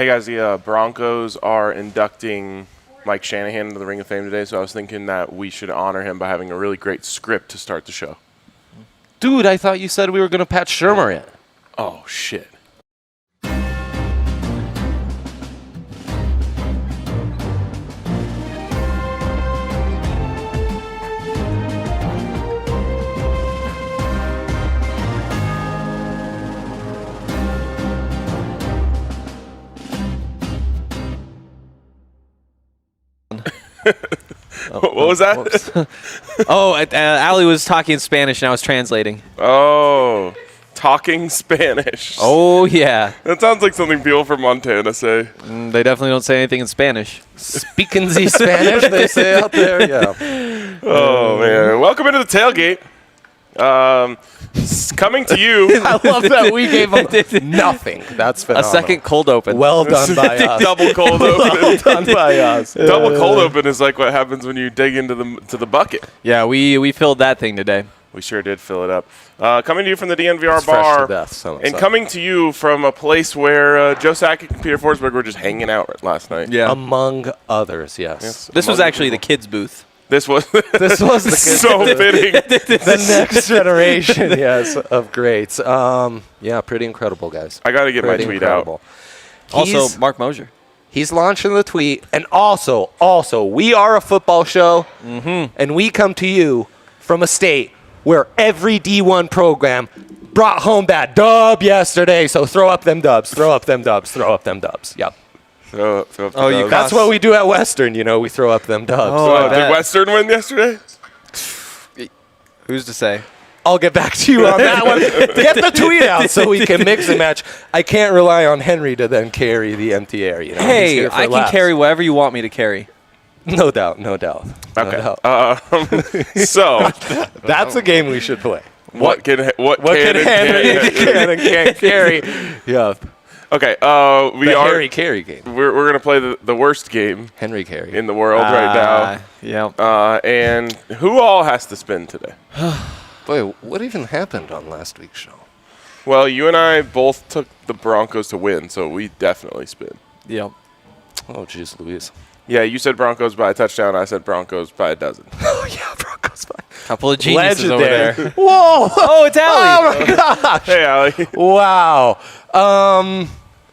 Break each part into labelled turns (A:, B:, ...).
A: Hey guys, the Broncos are inducting Mike Shanahan into the Ring of Fame today, so I was thinking that we should honor him by having a really great script to start the show.
B: Dude, I thought you said we were going to Pat Shurmur it.
A: Oh, shit. What was that?
C: Ali was talking Spanish and I was translating.
A: Oh, talking Spanish.
C: Oh, yeah.
A: That sounds like something people from Montana say.
C: They definitely don't say anything in Spanish.
B: Speaking the Spanish, they say out there. Yeah.
A: Oh, man. Welcome into the Tailgate. Coming to you.
B: I love that we gave them nothing. That's phenomenal.
C: A second cold open.
B: Well done by us.
A: Double cold open.
B: Well done by us.
A: Double cold open is like what happens when you dig into the bucket.
C: Yeah, we filled that thing today.
A: We sure did fill it up. Coming to you from the DNVR
B: It's fresh
A: bar,
B: to death, so
A: and coming to you from a place where Joe Sakic and Peter Forsberg were just hanging out last night.
C: Yeah.
B: Among others, yes.
C: This was actually the kids' booth.
A: This was
B: the
A: so fitting.
B: The next generation, yes, of greats. Yeah, pretty incredible, guys.
A: I got to get my tweet out.
C: Also, Mark Mosier.
B: He's launching the tweet. And also, we are a football show, and we come to you from a state where every D1 program brought home that dub yesterday. So throw up them dubs, throw up them dubs, throw up them dubs. Yep.
A: Throw up the dubs.
B: That's what we do at Western, we throw up them dubs.
A: Oh, did Western win yesterday?
C: Who's to say?
B: I'll get back to you on that one. Get the tweet out so we can mix and match. I can't rely on Henry to then carry the empty air. He's
C: Hey,
B: here for
C: I can
B: laughs.
C: carry whatever you want me to carry.
B: No doubt.
A: Okay. So
B: That's a game we should play.
A: what can
B: Henry can't carry? Yeah.
A: Okay.
B: Harry Carey game.
A: We're gonna play the worst game
B: Henry Carey.
A: in the world right
C: Yeah.
A: now. And who all has to spin today?
B: Boy, what even happened on last week's show?
A: Well, you and I both took the Broncos to win, so we definitely spin.
C: Yep.
B: Oh, jeez, Louise.
A: Yeah, you said Broncos by a touchdown. I said Broncos by a dozen.
B: Oh, yeah, Broncos.
C: Couple of geniuses over there.
B: Whoa.
C: Oh, it's Ali.
B: Oh, my gosh.
A: Hey, Allie.
B: Wow.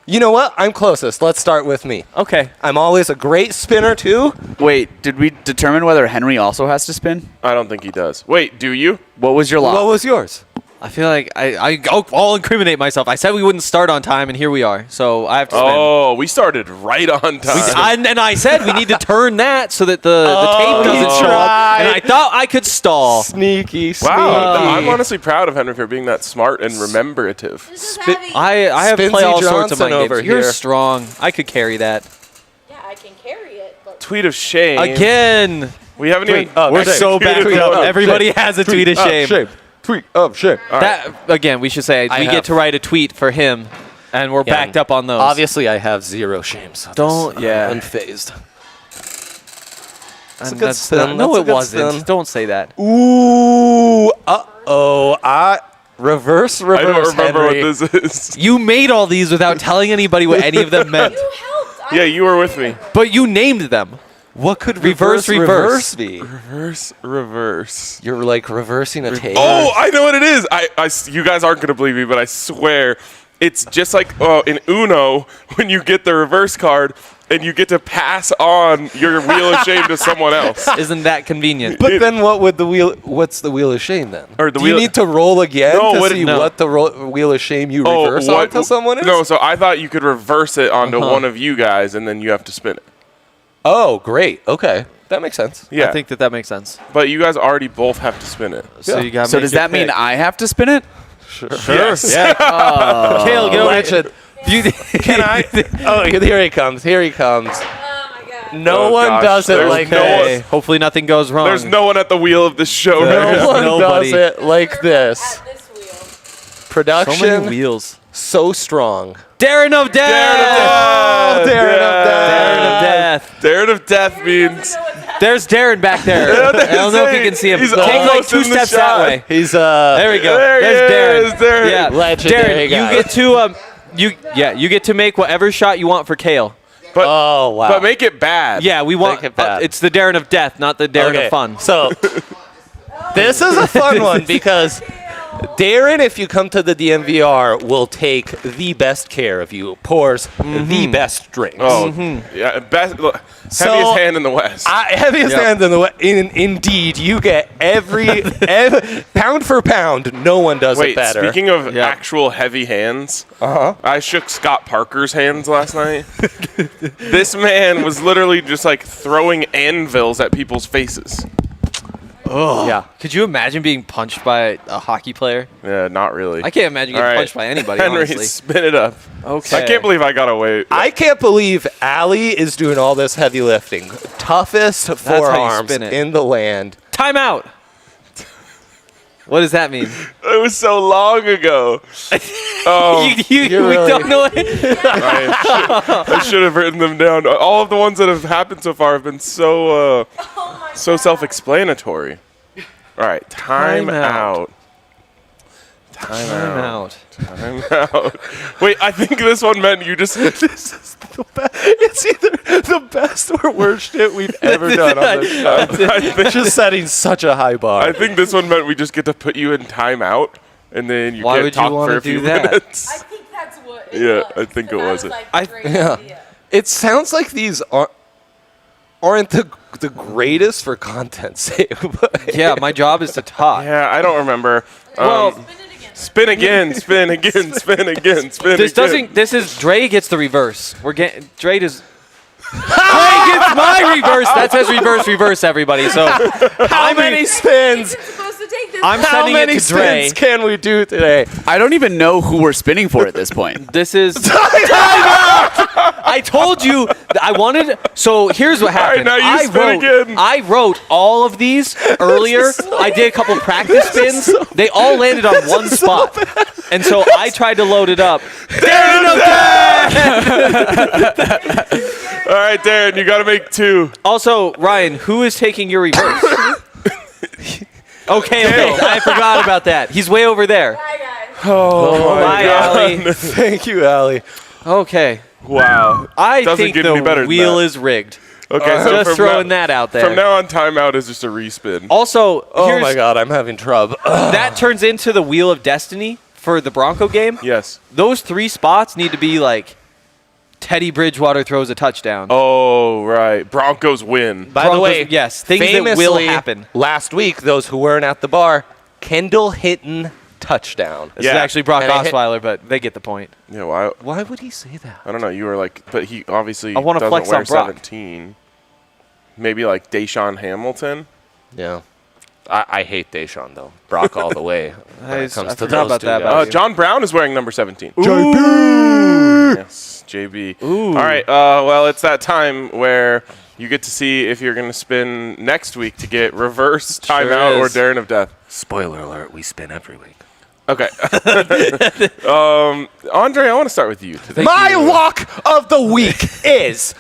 B: You know what? I'm closest. Let's start with me.
C: Okay.
B: I'm always a great spinner, too.
D: Wait, did we determine whether Henry also has to spin?
A: I don't think he does. Wait, do you?
D: What was your lock?
B: What was yours?
C: I feel like I'll incriminate myself. I said we wouldn't start on time, and here we are. So I have to spin.
A: Oh, we started right on time.
C: And I said we need to turn that so that the tape doesn't show up. And I thought I could stall.
B: Sneaky.
A: Wow, I'm honestly proud of Henry for being that smart and rememberative.
C: I have
B: Spinsy
C: played all sorts of
B: Johnson
C: my
B: over
C: games. You're
B: here.
C: strong. I could carry that.
E: Yeah, I can carry it, but
A: Tweet of shame.
C: Again.
A: We haven't even.
C: We're so backed
A: Tweet
C: up.
A: of
C: Everybody has a tweet of shame.
B: Tweet of shame.
C: That again, we should say we get to write a tweet for him, and we're backed up on those.
B: Obviously, I have zero shame. So
C: Don't- yeah.
B: unfazed. That's a
C: And
B: good
C: that's
B: spin.
C: not- no,
B: That's a
C: it
B: good
C: wasn't.
B: spin.
C: Don't say that.
B: Ooh. Uh-oh. Reverse,
A: I don't remember
B: Henry.
A: what this is.
C: You made all these without telling anybody what any of them meant,
E: you helped.
A: Yeah, you were with me.
C: but you named them.
B: What could
C: Reverse,
B: reverse be?
A: Reverse.
B: You're like reversing a tape.
A: Oh, I know what it is. You guys aren't going to believe me, but I swear it's just like in Uno when you get the reverse card and you get to pass on your wheel of shame to someone else.
C: Isn't that convenient?
B: But then what's the wheel of shame then?
A: Or the
B: Do you
A: wheel-
B: need to roll again
A: No,
B: to
A: what-
B: see
A: no.
B: what the wheel of shame you reverse onto someone is?
A: No, so I thought you could reverse it onto one of you guys and then you have to spin it.
B: Oh, great. Okay. That makes sense.
A: Yeah,
C: I think that makes sense.
A: but you guys already both have to spin it.
C: So you got.
D: So does that mean I have to spin it?
B: Sure.
A: Yes.
C: Yeah. Kale, get over here.
B: Can I? Oh, here he comes. Here he comes.
E: Oh my god.
B: No
A: Oh,
B: one
A: gosh,
B: does it
A: there's
B: like
A: no
B: this.
C: Hopefully nothing goes wrong.
A: There's no one at the wheel of this show.
C: There's
B: No one
C: nobody.
B: does it like this.
E: At this wheel.
B: Production
C: so many wheels.
B: so strong.
C: Darren of Death.
B: Oh, Darren of Death.
C: Darren of Death.
A: Darren of Death means.
C: There's Darren back there. I don't know if you can see him.
A: He's
C: Take like
A: almost
C: 2
A: in the
C: steps that
A: shot.
C: way.
B: He's
C: There we go.
A: There he
C: There's Darren.
A: is, Darren.
C: Yeah,
B: Legendary
C: Darren,
B: guy.
C: you get to You get to make whatever shot you want for Kale.
A: But,
B: Oh, wow.
A: But make it bad.
C: Yeah, we want
B: Make it bad.
C: it's the Darren of death, not the Darren
B: Okay,
C: of fun.
B: So this is a fun one because Darren, if you come to the DMVR, will take the best care of you. Pours the best drinks.
A: Oh, yeah. Heaviest hand in the West.
B: Heaviest hand in the way. Indeed, you get every pound for pound. No one does
A: Wait,
B: it better.
A: speaking of actual heavy hands, I shook Scott Parker's hands last night. This man was literally just like throwing anvils at people's faces.
C: Oh.
B: Yeah.
C: Could you imagine being punched by a hockey player?
A: Yeah, not really.
C: I can't imagine getting punched by anybody,
A: Henry,
C: honestly.
A: spin it up.
C: Okay.
A: I can't believe I got away.
B: I can't believe Allie is doing all this heavy lifting. Toughest
C: how you
B: forearms
C: spin it.
B: in the land.
C: Timeout. What does that mean?
A: It was so long ago.
C: We don't know it.
A: I should have written them down. All of the ones that have happened so far have been so self-explanatory. All right, time out. Time out. Wait, I think this one meant you just. This is the best. It's either the best or worst shit we've ever done on this show. I think,
B: Just setting such a high bar.
A: I think this one meant we just get to put you in timeout, and then you
C: Why
A: can't
C: would you
A: talk
C: wanna
A: for a
C: do
A: few
C: that?
A: minutes.
E: I think that's what it
A: Yeah,
E: was.
A: I think it was it.
E: Like, great
B: Yeah.
E: idea.
B: It sounds like these aren't the greatest for content's sake.
C: Yeah, my job is to talk.
A: Yeah, I don't remember.
C: Well,
E: Spin it again.
A: Spin again, spin again, spin again, spin
C: this
A: again.
C: doesn't. This is Dre gets the reverse. We're getting Dre does. Dre gets my reverse. That says reverse, everybody. So
B: How many spins?
E: You're supposed to take this.
C: I'm
B: How
C: sending
B: many
C: it to Dre.
B: spins can we do today?
D: I don't even know who we're spinning for at this point.
C: This is I told you that I wanted. So here's what happened.
A: now you spin again.
C: I wrote all of these earlier. I did a couple practice spins. They all landed on one spot, and so I tried to load it up.
A: All right, Darren, you got to make two.
C: Also, Ryan, who is taking your reverse? Okay, I forgot about that. He's way over there.
E: Bye, guys.
C: Bye, Allie.
B: Thank you, Allie.
C: Okay.
A: Wow.
C: I
A: Doesn't
C: think
A: get any
C: the
A: better than
C: wheel
A: that.
C: is rigged.
A: Okay, so
C: Just
A: from
C: throwing
A: now,
C: that out there.
A: From now on, timeout is just a respin.
C: Also,
B: Oh
C: here's,
B: my God, I'm having trouble.
C: that turns into the Wheel of Destiny for the Bronco game.
A: Yes.
C: Those 3 spots need to be like Teddy Bridgewater throws a touchdown.
A: Oh, right. Broncos win.
B: By the
C: Broncos-
B: way,
C: yes, things that will
B: famously,
C: happen.
B: Last week, those who weren't at the bar, Kendall Hinton touchdown.
C: This
A: Yeah.
C: is actually Brock
B: And I hit-
C: Osweiler, but they get the point.
A: Yeah, why?
B: Why would he say that?
A: I don't know. You were like, but he obviously
C: I wanna
A: doesn't
C: flex
A: wear
C: on Brock.
A: 17. Maybe like Deshaun Hamilton.
B: Yeah. I hate Deshaun, though. Brock all the way when it comes
C: I
B: to
C: forgot
B: those
C: about
B: two
C: that
B: guys.
C: about you.
A: John Brown is wearing number 17.
B: JB!
A: Yes, JB. All right. Well, it's that time where you get to see if you're going to spin next week to get reverse timeout or
C: is.
A: Darren of Death.
B: Spoiler alert, we spin every week.
A: Okay. Andre, I want to start with you today.
B: My lock of the week is...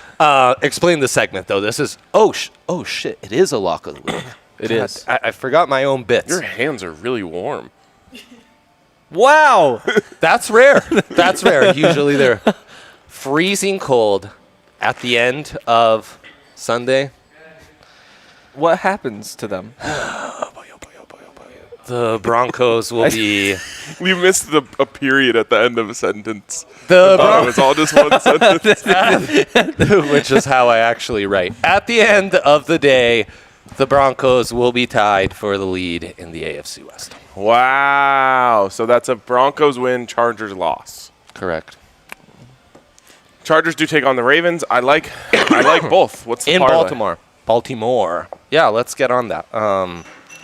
B: explain the segment, though. This is... Oh, shit. It is a lock of the week.
C: It is.
B: I forgot my own bits.
A: Your hands are really warm.
C: Wow.
B: That's rare. That's rare. Usually they're freezing cold at the end of Sunday.
C: What happens to them?
B: The Broncos will be...
A: We missed a period at the end of a sentence.
B: The
A: It was all just one sentence.
B: which is how I actually write. At the end of the day, the Broncos will be tied for the lead in the AFC West.
A: Wow. So that's a Broncos win, Chargers loss.
B: Correct.
A: Chargers do take on the Ravens. I like both. What's the
B: In
A: parlay?
B: Baltimore. Yeah, let's get on that.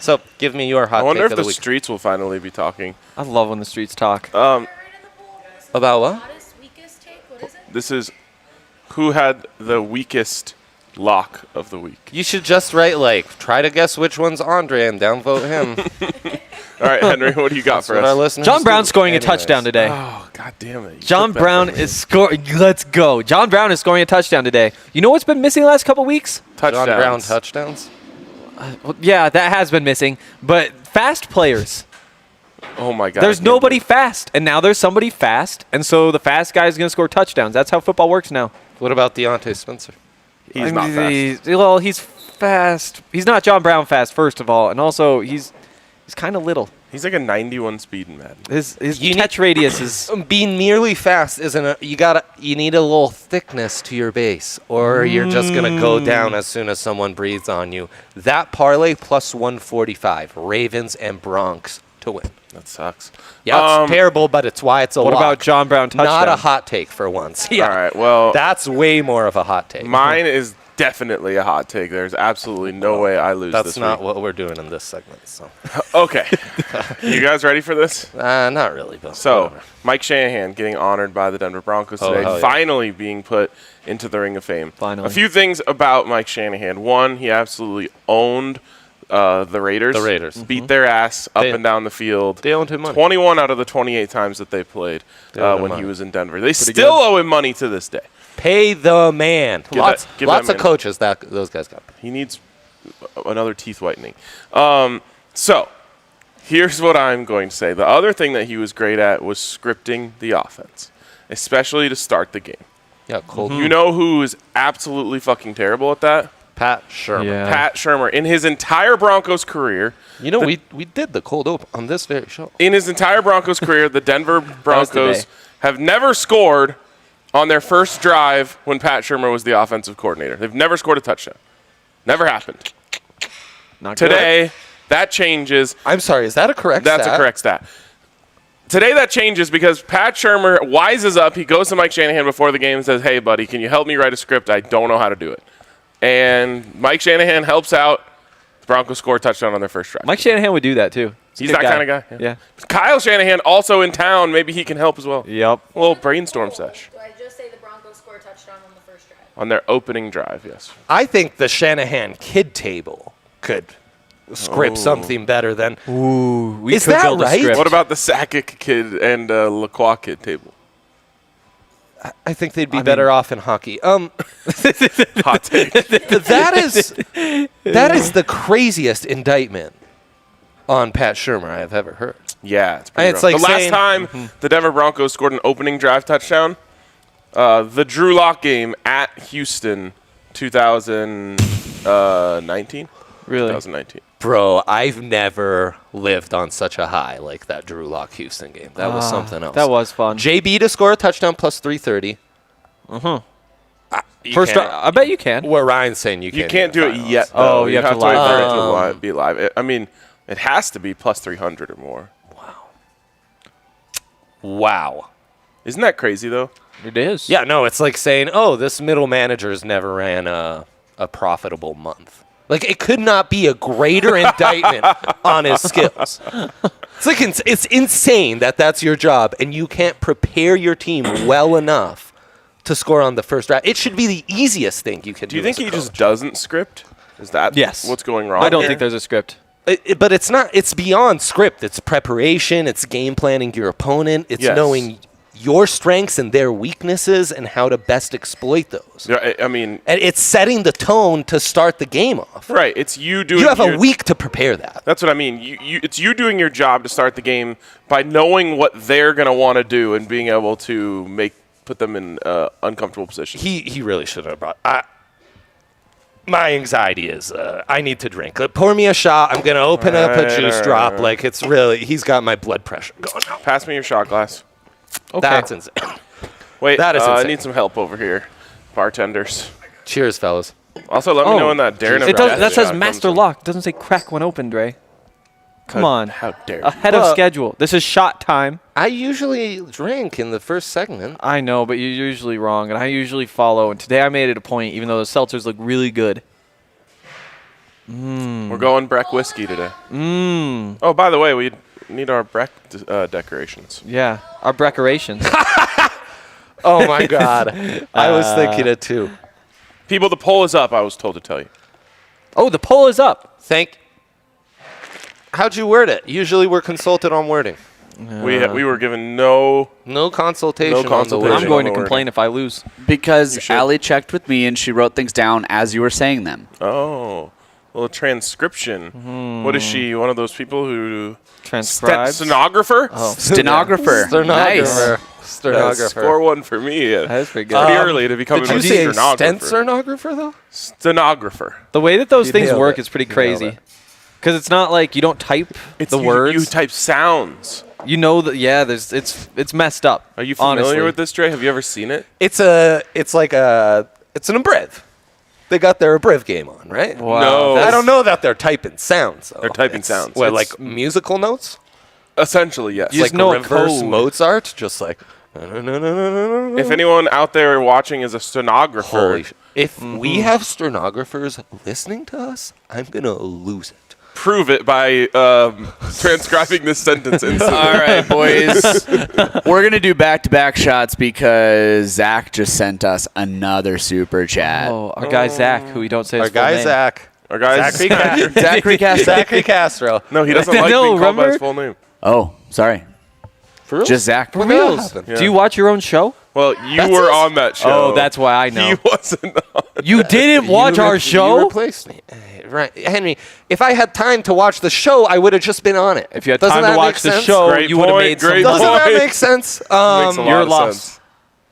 B: So give me your
A: I
B: hot
A: wonder
B: take
A: if
B: of
A: the
B: the week.
A: streets will finally be talking.
C: I love when the streets talk.
B: About what?
E: Hottest, weakest take? What is it?
A: This is who had the weakest lock of the week.
B: You should just write, try to guess which one's Andre and downvote him.
A: All right, Henry, what do you got
B: That's
A: for
B: what our
A: us?
B: listeners
C: John
B: do.
C: Brown's scoring a
B: Anyways.
C: touchdown today.
A: Oh, God damn it. You
C: John
A: took that
C: Brown
A: from me.
C: is scoring. Let's go. John Brown is scoring a touchdown today. You know what's been missing the last couple weeks?
A: Touchdowns.
B: John Brown touchdowns?
C: Well, yeah, that has been missing. But fast players.
A: Oh my God.
C: There's nobody fast, and now there's somebody fast, and so the fast guy is going to score touchdowns. That's how football works now.
B: What about Deontay Spencer?
A: He's not fast.
C: Well, he's fast. He's not John Brown fast, first of all, and also he's kind of little.
A: He's like a 91 speed in Madden.
C: His catch radius is.
B: Being merely fast isn't you need a little thickness to your base, or you're just gonna go down as soon as someone breathes on you. That parlay plus 145, Ravens and Bronx to win.
A: That sucks.
B: Yeah, it's terrible, but it's why it's a
C: What
B: lock.
C: about John Brown touchdown?
B: Not a hot take for once. Yeah.
A: All right. Well,
B: That's way more of a hot take.
A: mine is definitely a hot take. There's absolutely no way I lose
B: That's
A: this
B: not
A: week.
B: what we're doing in this segment. So,
A: Okay. You guys ready for this?
B: not really, but
A: So,
B: whatever.
A: Mike Shanahan getting honored by the Denver Broncos
B: Oh,
A: today,
B: hell yeah.
A: finally being put into the Ring of Fame.
C: Finally.
A: A few things about Mike Shanahan. One, he absolutely owned the Raiders.
B: The Raiders.
A: Beat their ass up
B: They-
A: and down the field.
B: they owed him money.
A: 21 out of the 28 times that they played
B: owed him
A: when
B: money.
A: he was in Denver. They still owe him money to this day.
B: Pay the man.
A: Give
B: Lots
A: that
B: of
A: man-
B: coaches that those guys got.
A: He needs another teeth whitening. So, here's what I'm going to say. The other thing that he was great at was scripting the offense, especially to start the game.
B: Yeah, cold.
A: You know who is absolutely fucking terrible at that?
B: Pat Shermer.
C: Yeah.
A: Pat Shermer. In his entire Broncos career,
B: You know, we did the cold open on this very show.
A: the Denver Broncos
C: today.
A: have never scored on their first drive when Pat Shermer was the offensive coordinator. They've never scored a touchdown. Never happened.
C: Not good.
A: Today, that changes.
B: I'm sorry, is that a correct
A: That's a correct stat. Today that changes because Pat Shermer wises up. He goes to Mike Shanahan before the game and says, "Hey, buddy, can you help me write a script? I don't know how to do it." And Mike Shanahan helps out. The Broncos score a touchdown on their first drive.
C: Mike Shanahan would do that too.
A: He's that kind of guy.
C: Yeah.
A: Kyle Shanahan also in town. Maybe he can help as well.
C: Yep.
A: A little brainstorm sesh
E: Do I just say the Broncos score a touchdown on the first drive?
A: on their opening drive. Yes.
B: I think the Shanahan kid table could script something better than.
C: Ooh, we
B: Is
C: could
B: that
C: build a
B: right?
C: script.
A: What about the Sakic kid and Lacroix kid table?
B: I think they'd be better off in hockey.
A: Hot take.
B: that is the craziest indictment on Pat Shermer I have ever heard.
A: Yeah, it's pretty
B: It's
A: rough.
B: like
A: the last
B: saying-
A: time the Denver Broncos scored an opening drive touchdown, the Drew Lock game at Houston, 2019.
C: Really?
A: 2019.
B: Bro, I've never lived on such a high like that Drew Lock Houston game. That was something else.
C: That was fun.
B: JB to score a touchdown plus 330.
C: First, I bet you can.
B: Where Ryan's saying you
A: You
B: can't
A: can't do it
B: finals.
A: yet,
C: Oh,
A: though.
C: you have to
A: wait
C: live
A: for it
B: it.
A: to be live. I mean, it has to be plus 300 or more.
B: Wow.
A: Isn't that crazy, though?
C: It is.
B: Yeah, no, it's like saying, oh, this middle manager's never ran a profitable month. Like, it could not be a greater indictment on his skills. It's like it's insane that that's your job, and you can't prepare your team well enough to score on the first drive. It should be the easiest thing you can do.
A: Do you think
B: as a
A: he just
B: coach.
A: doesn't script? Is that
C: Yes.
A: what's going wrong?
C: I don't
A: here?
C: think there's a script.
B: But it's not. It's beyond script. It's preparation. It's game planning your opponent. It's
A: Yes.
B: knowing your strengths and their weaknesses and how to best exploit those.
A: Yeah, I mean,
B: And it's setting the tone to start the game off.
A: right. It's you doing
B: You have
A: your,
B: a week to prepare that.
A: That's what I mean. It's you doing your job to start the game by knowing what they're going to want to do and being able to put them in uncomfortable positions.
B: He really should have brought. My anxiety is I need to drink. Pour me a shot. I'm gonna open up a juice drop. Like it's really. He's got my blood pressure going up.
A: Pass me your shot glass.
C: Okay.
B: That's insane.
A: Wait,
B: That is
A: I
B: insane.
A: need some help over here, bartenders.
B: Cheers, fellas.
A: Also, let me know when that Darren.
C: It does, that
A: Nebraska
C: says
A: shot
C: master
A: comes in.
C: lock. It doesn't say crack when opened, Dre. Come on.
A: How dare you?
C: Ahead of
B: Well-
C: schedule. This is shot time.
B: I usually drink in the first segment.
C: I know, but you're usually wrong, and I usually follow. And today I made it a point, even though the seltzers look really good.
A: We're going Breck whiskey today. Oh, by the way, we need our Breck decorations.
C: Yeah, our decorations.
B: Oh my god, I was thinking it too.
A: People, the poll is up. I was told to tell you.
C: Oh, the poll is up.
B: How'd you word it? Usually we're consulted on wording.
A: We were given no.
B: No consultation.
A: No
B: on the
A: consultation.
B: wording.
C: I'm going to
A: wording.
C: complain if I lose.
D: Because
A: should.
D: Allie checked with me and she wrote things down as you were saying them.
A: Oh, little transcription. What is she? One of those people who
C: Transcribes.
A: stenographer?
D: Stenographer. Nice.
B: Stenographer.
A: Score one for me.
C: That's pretty good.
A: Pretty early to become
B: Did
A: a
B: you say
A: stenographer.
B: stent stenographer, though?
A: Stenographer.
C: The way that those
B: You
C: things
B: nailed
C: work
B: it.
C: is pretty
B: You nailed
C: crazy.
B: it.
C: Because it's not like you don't type the
A: You
C: words.
A: type sounds.
C: You know that, yeah, it's messed up.
A: Are you familiar
C: honestly.
A: with this, Dre? Have you ever seen it?
B: It's an abbrev. They got their abbrev game on, right?
C: Wow.
A: No.
B: I don't know that they're typing sounds. Though.
A: They're typing sounds.
B: What,
A: It's-
B: like musical notes?
A: Essentially, yes.
C: You just
B: Like
C: know a
B: reverse
C: code.
B: Mozart? Just like.
A: If anyone out there watching is a stenographer,
B: Holy If we have stenographers listening to us, I'm going to lose it.
A: prove it by transcribing this sentence instantly.
D: All right, boys. We're going to do back-to-back shots because Zach just sent us another super chat.
C: Oh, our guy Zach, who we don't say his
B: Our
C: full
B: guy
C: name.
B: Zach.
A: Our guys,
D: Zachary Castro.
B: Zachary Castro.
A: no, he doesn't like
C: No,
A: being called by his
C: remember?
A: full name.
D: Oh, sorry.
B: For real?
D: Just Zach.
B: For
C: Reals.
B: happened?
A: Yeah.
C: Do you watch your own show?
A: Well, you
B: That's
A: were
B: us.
A: on that show.
C: Oh, that's why I know.
A: He wasn't on.
C: You didn't watch
B: You
C: our
B: re-
C: show?
B: You replaced me. Right. Henry, if I had time to watch the show, I would have just been on it.
C: If you had
B: Doesn't
C: time to
B: that
C: watch
B: make
C: the
B: sense?
C: show,
A: Great
C: you would have
A: point,
C: made
A: great
C: some.
B: Doesn't
A: point.
B: that make sense?
A: Makes a lot
C: You're
A: of
C: lost.
A: sense.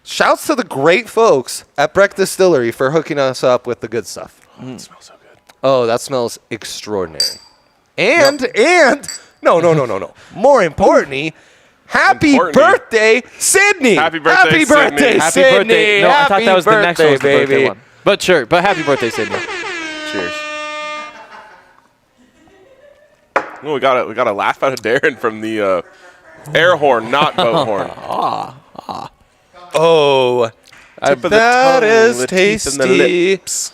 B: Shouts to the great folks at Breck Distillery for hooking us up with the good stuff.
A: It smells so good.
B: Oh, that smells extraordinary. And no. More importantly, happy
A: Importantly.
B: birthday, Sydney!
A: Happy birthday,
B: Happy birthday,
A: Sydney.
C: Happy
B: Sydney!
C: birthday. No, I thought that was the next one was the birthday
B: baby.
C: one. But sure, but happy birthday, Sydney.
A: Cheers. Oh, we got a laugh out of Darren from the air horn, not boat horn.
B: Oh,
A: Tip of the
B: that
A: tongue,
B: is
A: the teeth and the
B: tasty.
A: lips.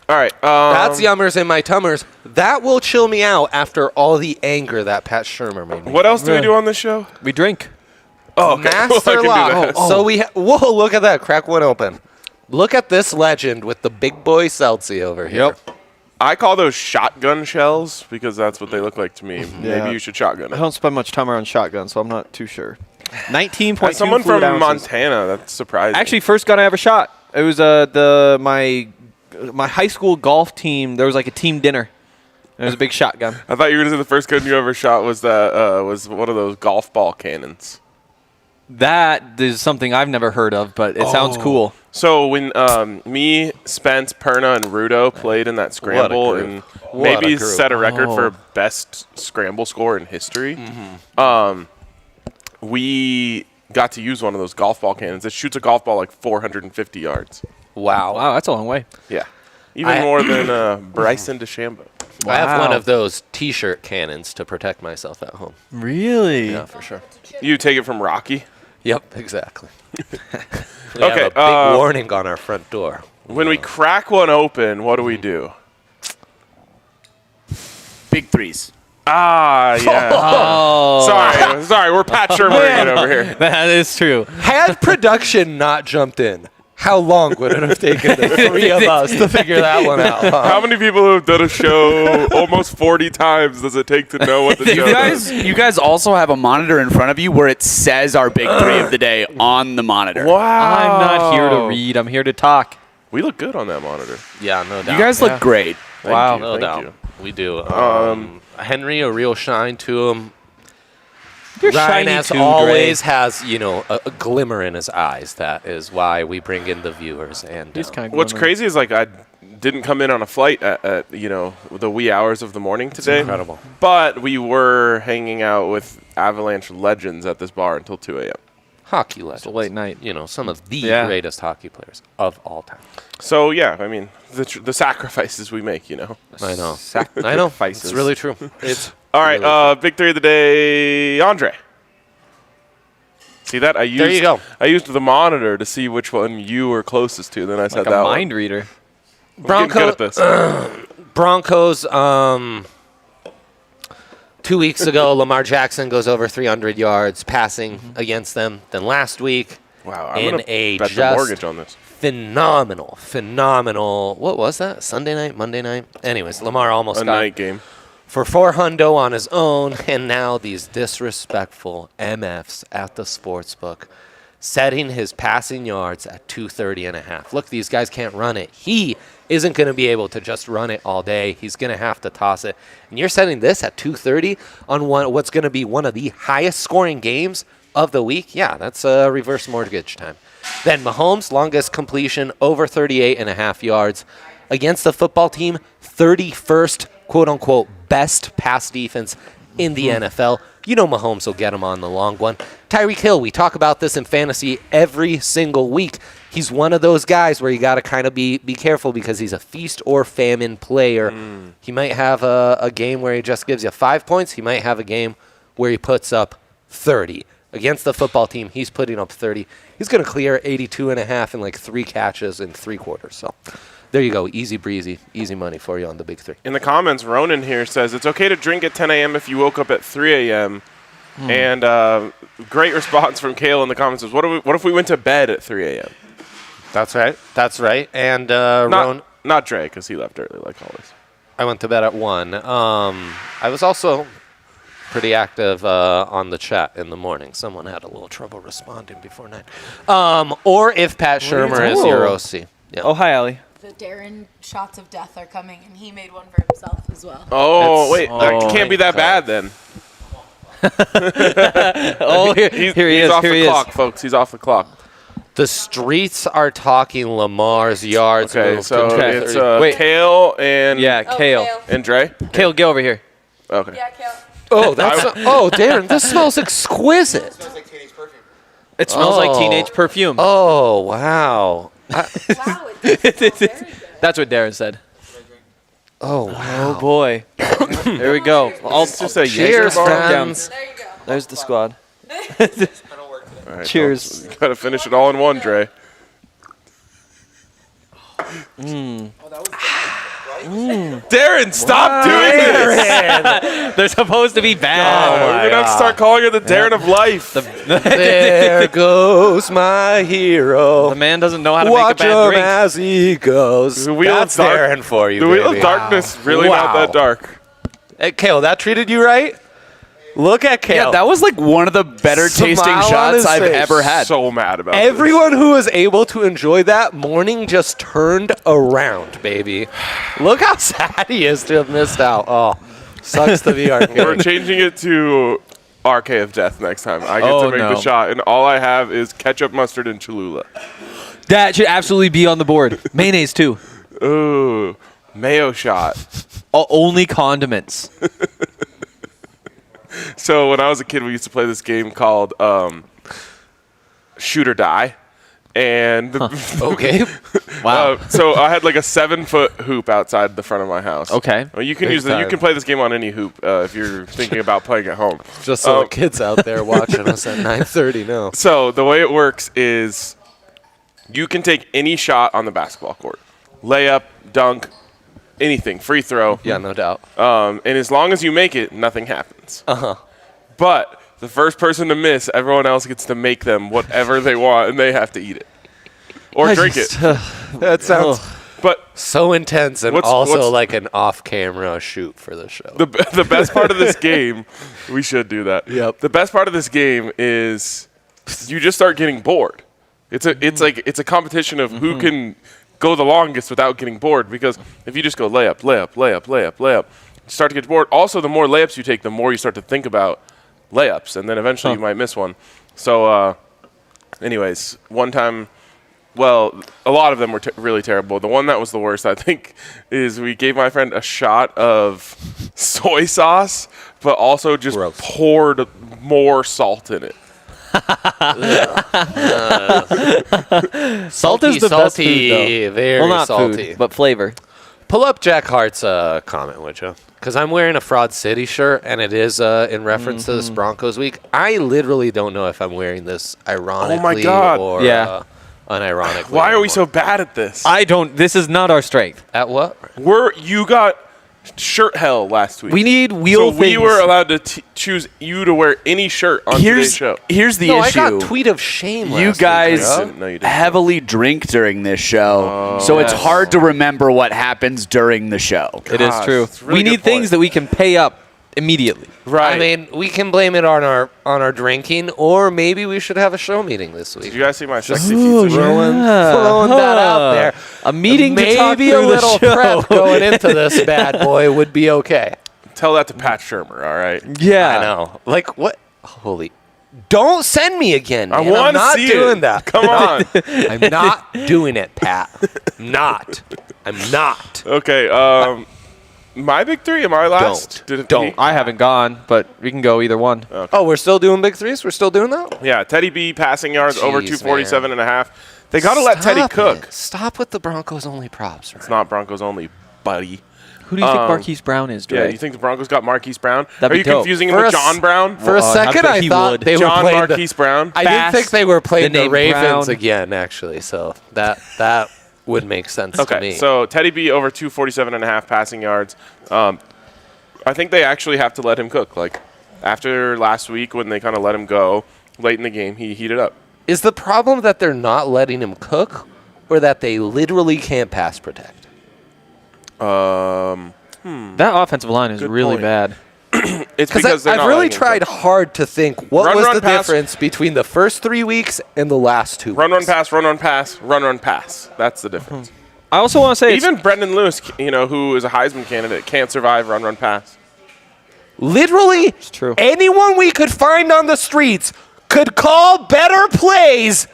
A: All right.
B: That's yummers in my tummers. That will chill me out after all the anger that Pat Shermer made me.
A: What else do we do on this show?
C: We drink.
A: Oh, okay. I
B: Master
A: can do
B: Lock.
A: that.
B: So whoa, look at that. Crack one open. Look at this legend with the big boy Seltzy over here.
C: Yep.
A: I call those shotgun shells because that's what they look like to me. Maybe you should shotgun
C: I
A: it.
C: don't spend much time around shotgun, so I'm not too sure. 19.2
A: As someone from
C: fluid ounces.
A: Montana, that's surprising.
C: Actually, first gun I ever shot. It was my high school golf team. There was like a team dinner. It was a big shotgun.
A: I thought you were going to say the first gun you ever shot was was one of those golf ball cannons.
C: That is something I've never heard of, but it sounds cool.
A: So when me, Spence, Perna, and Rudo played in that scramble
B: group.
A: and
B: What
A: maybe
B: a group.
A: set a record
C: Oh.
A: for best scramble score in history, we got to use one of those golf ball cannons. It shoots a golf ball like 450 yards.
B: Wow.
C: Wow, that's a long way.
A: Yeah. Even more than Bryson DeChambeau.
B: I have one
C: Wow.
B: of those T-shirt cannons to protect myself at home.
C: Really?
B: Yeah, for sure.
A: You take it from Rocky.
B: Yep, exactly. We
A: Okay,
B: have a big warning on our front door.
A: When we crack one open, what do we do?
D: Big threes.
A: Ah, yeah. Sorry, we're Pat Shermer over here.
C: That is true.
B: Had production not jumped in, how long would it have taken the three of us to figure that one out? Huh?
A: How many people who have done a show almost 40 times does it take to know what the show is?
D: You guys also have a monitor in front of you where it says our big three of the day on the monitor.
A: Wow.
C: I'm not here to read. I'm here to talk.
A: We look good on that monitor.
B: Yeah, no doubt.
D: You guys look great.
A: Thank
C: Wow.
A: you,
B: no
A: thank
B: doubt.
A: you.
B: We do. Henry, a real shine to him.
C: You're
B: Ryan,
C: shiny
B: as
C: too,
B: always,
C: Gray.
B: has a glimmer in his eyes. That is why we bring in the viewers. And
C: He's kind of
A: What's crazy is like I didn't come in on a flight at the wee hours of the morning today.
B: incredible.
A: But we were hanging out with Avalanche legends at this bar until 2 a.m.
B: hockey legends.
C: a late night.
B: You know, some of the
C: Yeah.
B: greatest hockey players of all time.
A: So yeah, I mean the sacrifices we make,
B: I know. I know. It's
C: Sacrifices.
B: really true. It's
A: All right,
B: really
A: big three of the day, Andre. See that? I used
B: There you go.
A: I used the monitor to see which one you were closest to. Then I said
C: Like
A: that
C: a
A: one.
C: mind reader.
A: We're getting good at this.
B: Broncos, 2 weeks ago, Lamar Jackson goes over 300 yards passing against them. Then last week,
A: Wow, I'm
B: in
A: gonna
B: a
A: bet the
B: just
A: mortgage on this.
B: phenomenal. What was that? Sunday night? Monday night? Anyways, Lamar almost
A: A
B: got
A: night game.
B: for 400 on his own, and now these disrespectful MFs at the sportsbook setting his passing yards at 230.5. Look, these guys can't run it. He isn't going to be able to just run it all day. He's going to have to toss it. And you're setting this at 230 on what's going to be one of the highest scoring games of the week. Yeah, that's reverse mortgage time. Then Mahomes, longest completion, over 38.5 yards. Against the football team, 31st, quote-unquote, best pass defense in the NFL. You know Mahomes will get him on the long one. Tyreek Hill, we talk about this in fantasy every single week. He's one of those guys where you got to kind of be careful because he's a feast or famine player. He might have a game where he just gives you 5 points. He might have a game where he puts up 30. Against the football team, he's putting up 30. He's going to clear 82.5 in like 3 catches in 3 quarters. So there you go. Easy breezy. Easy money for you on the big 3.
A: In the comments, Ronan here says, it's okay to drink at 10 a.m. if you woke up at 3 a.m. And great response from Kale in the comments is, what if we went to bed at 3 a.m.?
B: That's right. That's right. And
A: not Dre, because he left early, like always.
B: I went to bed at 1. I was also pretty active on the chat in the morning. Someone had a little trouble responding before 9. Or if Pat Shermer is your OC. Yeah.
C: Oh, hi, Allie.
E: The Darren shots of death are coming, and he made one for himself as well.
A: Oh, wait. That can't be that bad, then.
C: Oh, here he is.
A: He's off
C: Here
A: the
C: he
A: clock,
C: is.
A: folks. He's off the clock.
B: The streets are talking Lamar's yards.
A: Okay,
B: moved
A: so
B: to
A: it's
B: 30.
C: Wait.
A: Kale and
C: Kale.
A: and Dre.
C: Kale, get over here.
A: Okay.
E: Yeah, Kale.
B: Oh, Darren, this smells exquisite.
C: It smells like teenage perfume.
B: Oh, wow.
E: Wow, it does smell very good.
C: That's what Darren said.
B: Oh, wow.
C: Oh, boy. There we go.
A: Let's just say
B: Cheers, friends.
E: There you go.
C: There's the squad.
A: All right,
C: Cheers.
A: Got to finish it all in one, Dre. Darren, stop doing this.
C: They're supposed to be bad.
A: We're going to have to start calling it the Darren of life.
B: There goes my hero.
C: The man doesn't know how to
B: Watch
C: make a bad
B: him
C: drink.
B: as he goes.
A: The wheel
B: That's
A: of dark-
B: Darren for you,
A: The
B: baby.
A: Wheel of Darkness really not that dark.
B: Hey, Kale, that treated you right? Look at Kale.
D: Yeah, that was like one of the better tasting
B: Smile on
D: shots
B: his
D: I've
B: face.
D: ever had.
A: So mad about this.
B: Everyone who was able to enjoy that morning just turned around, baby. Look how sad he is to have missed out. Oh, sucks to be our
A: We're
B: kid.
A: changing it to RK of Death next time. I get to make the shot, and all I have is ketchup, mustard, and Cholula.
C: That should absolutely be on the board. Mayonnaise, too.
A: Ooh, mayo shot.
C: Only condiments.
A: So when I was a kid, we used to play this game called Shoot or Die. And
B: Okay.
C: Wow.
A: so I had like a 7-foot hoop outside the front of my house.
C: Okay.
A: Well, you can
B: Big
A: use you
B: time.
A: can play this game on any hoop if you're thinking about playing at home.
B: Just so the kids out there watching us at 9:30 know.
A: So the way it works is you can take any shot on the basketball court. Layup, dunk, anything, free throw.
B: Yeah, no doubt.
A: And as long as you make it, nothing happens. But the first person to miss, everyone else gets to make them whatever they want, and they have to eat it. Or drink it.
B: That sounds
A: But
B: so intense and
A: What's-
B: also
A: what's-
B: like an off-camera shoot for the show.
A: the best part of this game, we should do that.
B: Yep.
A: The best part of this game is you just start getting bored. It's a competition of who can go the longest without getting bored, because if you just go layup, layup, layup, layup, layup, you start to get bored. Also, the more layups you take, the more you start to think about layups, and then eventually you might miss one. So, anyways, one time, well, a lot of them were really terrible. The one that was the worst, I think, is we gave my friend a shot of soy sauce, but also just
B: Gross.
A: poured more salt in it.
C: Salt is the best food,
B: salty,
C: though.
B: very
C: Well, not
B: salty.
C: food, but flavor.
B: Pull up Jack Hart's comment, would you? Because I'm wearing a Fraud City shirt, and it is in reference to this Broncos week. I literally don't know if I'm wearing this ironically
A: God.
B: or
C: Yeah.
B: unironically.
A: Why are we
B: anymore.
A: so bad at this?
C: This is not our strength.
B: At what?
A: You got shirt hell last week.
C: We need
A: so
C: wheel
A: we
C: things.
A: were allowed to choose you to wear any shirt on today's show.
D: Here's the
B: No,
D: issue.
B: I got tweet of shame last
D: You
B: week,
D: guys
B: bro.
A: No, you didn't.
D: heavily drink during this show, so it's hard to remember what happens during the show.
C: It is
A: Gosh,
C: true.
A: it's a really
C: We
A: good
C: need things
A: point.
C: that we can pay up immediately.
A: Right.
B: I mean, we can blame it on our drinking, or maybe we should have a show meeting this week.
A: Did you guys see my sexy pizza shirt?
B: Throwing that out there.
C: A meeting to talk
B: Maybe a
C: through the
B: little
C: show.
B: prep going into this bad boy would be okay.
A: Tell that to Pat Shermer, all right?
C: Yeah.
B: I know. Like, what? Holy. Don't send me again, man.
A: I want
B: I'm
A: to
B: not
A: see
B: doing
A: it.
B: that.
A: Come on.
B: I'm not doing it, Pat. I'm not.
A: Okay, my big three, am I last?
B: Don't.
C: I haven't gone, but we can go either one.
B: Oh, we're still doing big threes? We're still doing that?
A: Yeah, Teddy B passing yards over
B: Jeez,
A: 247 and a half. They got to let Teddy
B: Stop
A: cook.
B: it. Stop with the Broncos only props, right?
A: It's not Broncos only, buddy.
C: Who do you think Marquise Brown is, Dre?
A: Yeah, you think the Broncos got Marquise Brown?
C: That'd
A: Are
C: be
A: you
C: dope.
A: confusing him
B: For
A: with
B: a
A: John Brown?
B: For a second,
C: bet
B: I
C: he
B: thought
C: would.
B: they were
A: John
B: playing
A: Marquise Brown?
B: I didn't
C: Fast,
B: think they were playing
C: the
B: the
C: name
B: Ravens
C: Brown.
B: again, actually. So that would make sense to me.
A: Okay, so Teddy B over 247 and a half passing yards. I think they actually have to let him cook. Like, after last week when they kind of let him go late in the game, he heated up.
B: Is the problem that they're not letting him cook, or that they literally can't pass protect?
C: That offensive line is
A: Good
C: really
A: point.
C: bad.
A: It's because they're
B: I've
A: not
B: really
A: letting him
B: tried
A: cook.
B: hard to think what
A: Run,
B: was
A: run,
B: the
A: pass.
B: difference between the first 3 weeks and the last 2
A: Run,
B: weeks.
A: run, pass, run, run, pass, run, run, pass. That's the difference.
C: I also want to say
A: Even Brendan Lewis, who is a Heisman candidate, can't survive run, run, pass.
B: Literally,
C: true.
B: anyone we could find on the streets could call better plays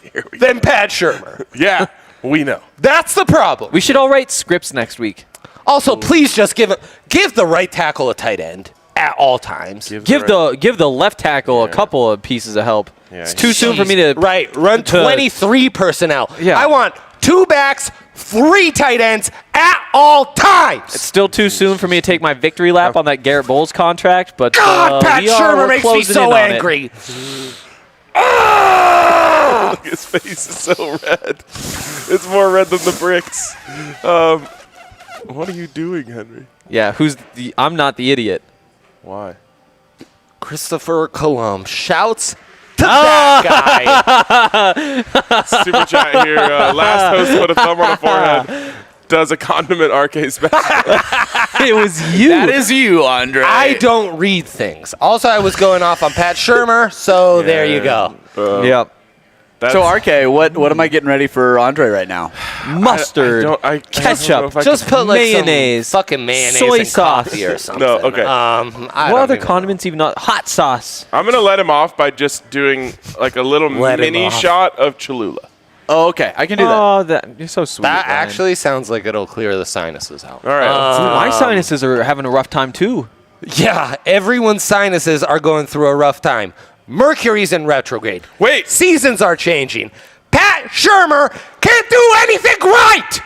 A: Here we go.
B: than Pat Shermer.
A: Yeah, we know.
B: That's the problem.
C: we should all write scripts next week.
B: Also, please just give the right tackle a tight end at all times.
C: Give the left tackle a couple of pieces of help.
A: Yeah,
C: It's too soon for me to
B: Run
C: to-
B: 23 personnel.
C: Yeah.
B: I want 2 backs, 3 tight ends at all times.
C: It's still too soon for me to take my victory lap on that Garrett Bowles contract, but
B: God, Pat
C: we're
B: Shermer makes me
C: closing
B: so
C: in on it.
B: angry.
A: His face is so red. It's more red than the bricks. What are you doing, Henry?
C: Yeah, I'm not the idiot.
A: Why?
B: Christopher Colomb shouts to that guy.
A: Super chat here. Last host put a thumb on the forehead. Does a condiment RK special.
C: It was you.
D: That is you, Andre.
B: I don't read things. Also, I was going off on Pat Shermer, so there you go.
C: Yep.
D: So, RK, what am I getting ready for Andre right now?
C: Mustard, ketchup,
B: Just put like
C: mayonnaise,
B: some fucking mayonnaise
C: soy
B: and
C: sauce.
B: coffee or something.
A: No, okay.
B: I
C: what
B: don't
C: other
B: even
C: condiments even not? Hot sauce.
A: I'm going to let him off by just doing like a little
B: Let him
A: mini
B: off.
A: shot of Cholula.
D: Oh, okay. I can do that.
C: Oh, you're so sweet.
B: That
C: Ryan.
B: actually sounds like it'll clear the sinuses out.
A: All right.
C: My sinuses are having a rough time too.
B: Yeah, everyone's sinuses are going through a rough time. Mercury's in retrograde.
A: Wait.
B: Seasons are changing. Pat Shermer can't do anything right.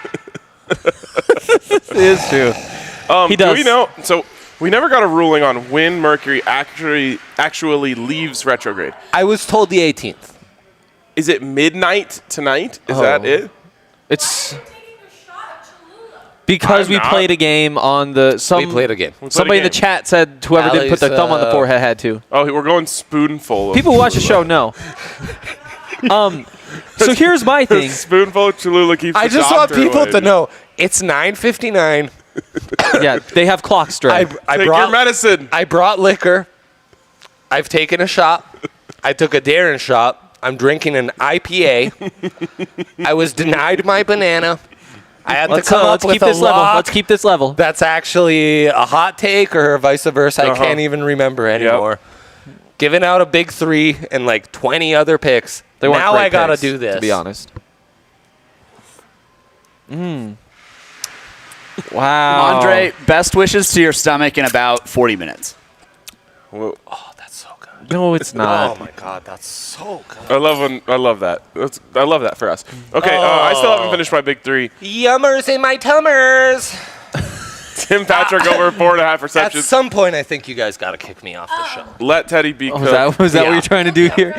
C: It is true. He
A: Do
C: does.
A: we know? So we never got a ruling on when Mercury actually leaves retrograde.
B: I was told the 18th.
A: Is it midnight tonight? Is that it?
C: It's because
A: I'm
C: we
A: not.
C: played a game on the.
B: We played a game.
C: Somebody in the
A: game.
C: chat said whoever didn't put their thumb on the
B: Alex,
C: forehead had to.
A: Oh, we're going spoonful. Of
C: People who watch the show
A: Cholula.
C: know. So here's my thing.
A: Spoonful of Cholula keeps
B: I
A: the
B: just want
A: doctor
B: people
A: away.
B: to know it's 9:59.
C: Yeah, they have clocks straight.
B: I
A: Take your
B: brought
A: medicine.
B: I brought liquor. I've taken a shot. I took a Darren shot. I'm drinking an IPA. I was denied my banana. I had to come up
C: Let's
B: with
C: keep
B: a
C: this level.
B: lock
C: Let's keep this level.
B: that's actually a hot take or vice versa. I can't even remember anymore. Giving out a big 3 and like 20 other picks.
C: They weren't
B: Now
C: great
B: I gotta
C: picks,
B: do this.
C: To be honest. Wow.
D: Andre, best wishes to your stomach in about 40 minutes.
A: Well,
B: Oh, that's so good.
C: No, it's not.
B: Oh my god, that's so good.
A: I love that. I love that for us. Okay, I still haven't finished my big 3.
B: Yummers in my tummers.
A: Tim Patrick over 4.5
B: At
A: receptions.
B: some point, I think you guys gotta kick me off the show.
A: Let Teddy be
C: Oh,
A: cooked.
C: was that what
B: Yeah.
C: you're trying to do here?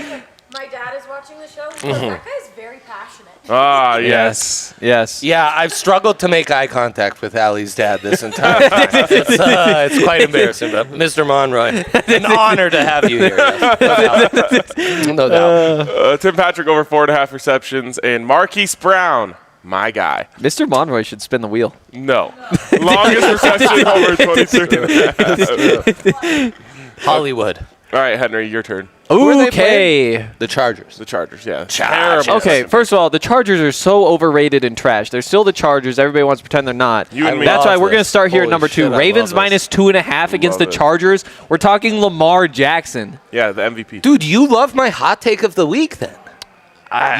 E: My dad is watching the show. He goes, that guy's very passionate.
A: Ah, yes.
C: Yes.
B: Yeah, I've struggled to make eye contact with Allie's dad this entire time. It's quite embarrassing, but Mr. Monroy, an honor to have you here. Yes. No doubt.
A: Tim Patrick over 4.5 receptions, and Marquise Brown My guy.
C: Mr. Monroy should spin the wheel.
A: No. Longest reception over 23.5.
B: Hollywood.
A: All right, Henry, your turn.
B: Who are they
C: Okay.
B: The Chargers.
A: The Chargers, yeah.
B: Chargers.
A: Terrible.
C: Okay, first of all, the Chargers are so overrated and trash. They're still the Chargers. Everybody wants to pretend they're not.
A: You and me.
C: That's why
B: love
C: we're going to
B: this.
C: start here at
B: Holy
C: number 2.
B: shit, I
C: Ravens
B: love
C: minus 2.5 against the
A: Love it.
C: Chargers. We're talking Lamar Jackson.
A: Yeah, the MVP.
B: Dude, you love my hot take of the week then.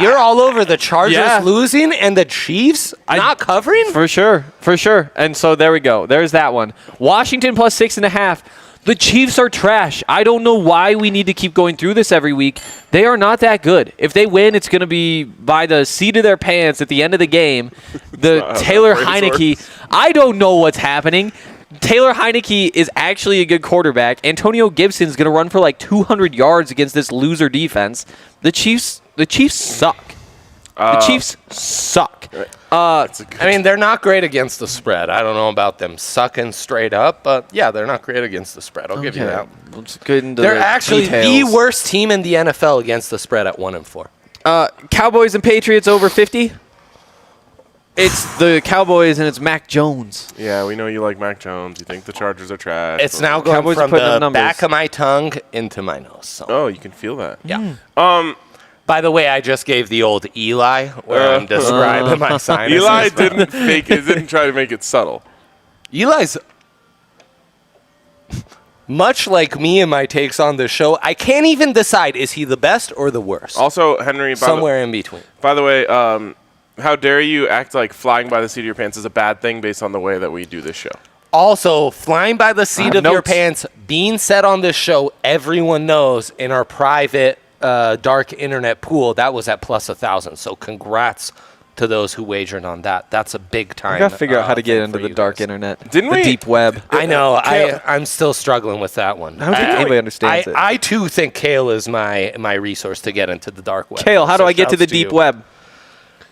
B: You're all over the Chargers
C: Yeah.
B: losing and the Chiefs not covering?
C: For sure. And so there we go. There's that one. Washington plus 6.5. The Chiefs are trash. I don't know why we need to keep going through this every week. They are not that good. If they win, it's going to be by the seat of their pants at the end of the game. The Taylor Heineke, I don't know what's happening. Taylor Heineke is actually a good quarterback. Antonio Gibson's going to run for like 200 yards against this loser defense. The Chiefs suck. The Chiefs suck.
B: I mean, they're not great against the spread. I don't know about them sucking straight up, but yeah, they're not great against the spread. I'll give you that.
C: Let's get into
B: They're
C: the
B: actually
C: details.
B: the worst team in the NFL against the spread at 1-4.
C: Cowboys and Patriots over 50. It's the Cowboys and it's Mac Jones.
A: Yeah, we know you like Mac Jones. You think the Chargers are trash.
B: It's now going
C: Cowboys are
B: from
C: putting up
B: the
C: numbers.
B: back of my tongue into my nose. So.
A: Oh, you can feel that.
B: Yeah. By the way, I just gave the old Eli where I'm describing my sinuses.
A: Eli didn't try to make it subtle.
B: Eli's much like me and my takes on the show. I can't even decide, is he the best or the worst?
A: Also, Henry,
B: Somewhere in between.
A: by the way, how dare you act like flying by the seat of your pants is a bad thing based on the way that we do this show.
B: Also, flying by the seat of your
C: notes.
B: pants, being said on this show, everyone knows in our private dark internet pool, that was at plus 1,000. So congrats to those who wagered on that. That's a big time.
C: I got to figure out how to get
B: thing
C: into
B: for
C: the
B: you
C: dark
B: guys.
C: internet.
A: Didn't
C: the
A: we-
C: deep web.
B: I know.
A: Kale-
B: I'm still struggling with that one.
C: I don't think anybody understands it.
B: I too think Kale is my resource to get into the dark web.
C: Kale, how do
B: So
C: I get to
B: shouts
C: the deep
B: you.
C: web?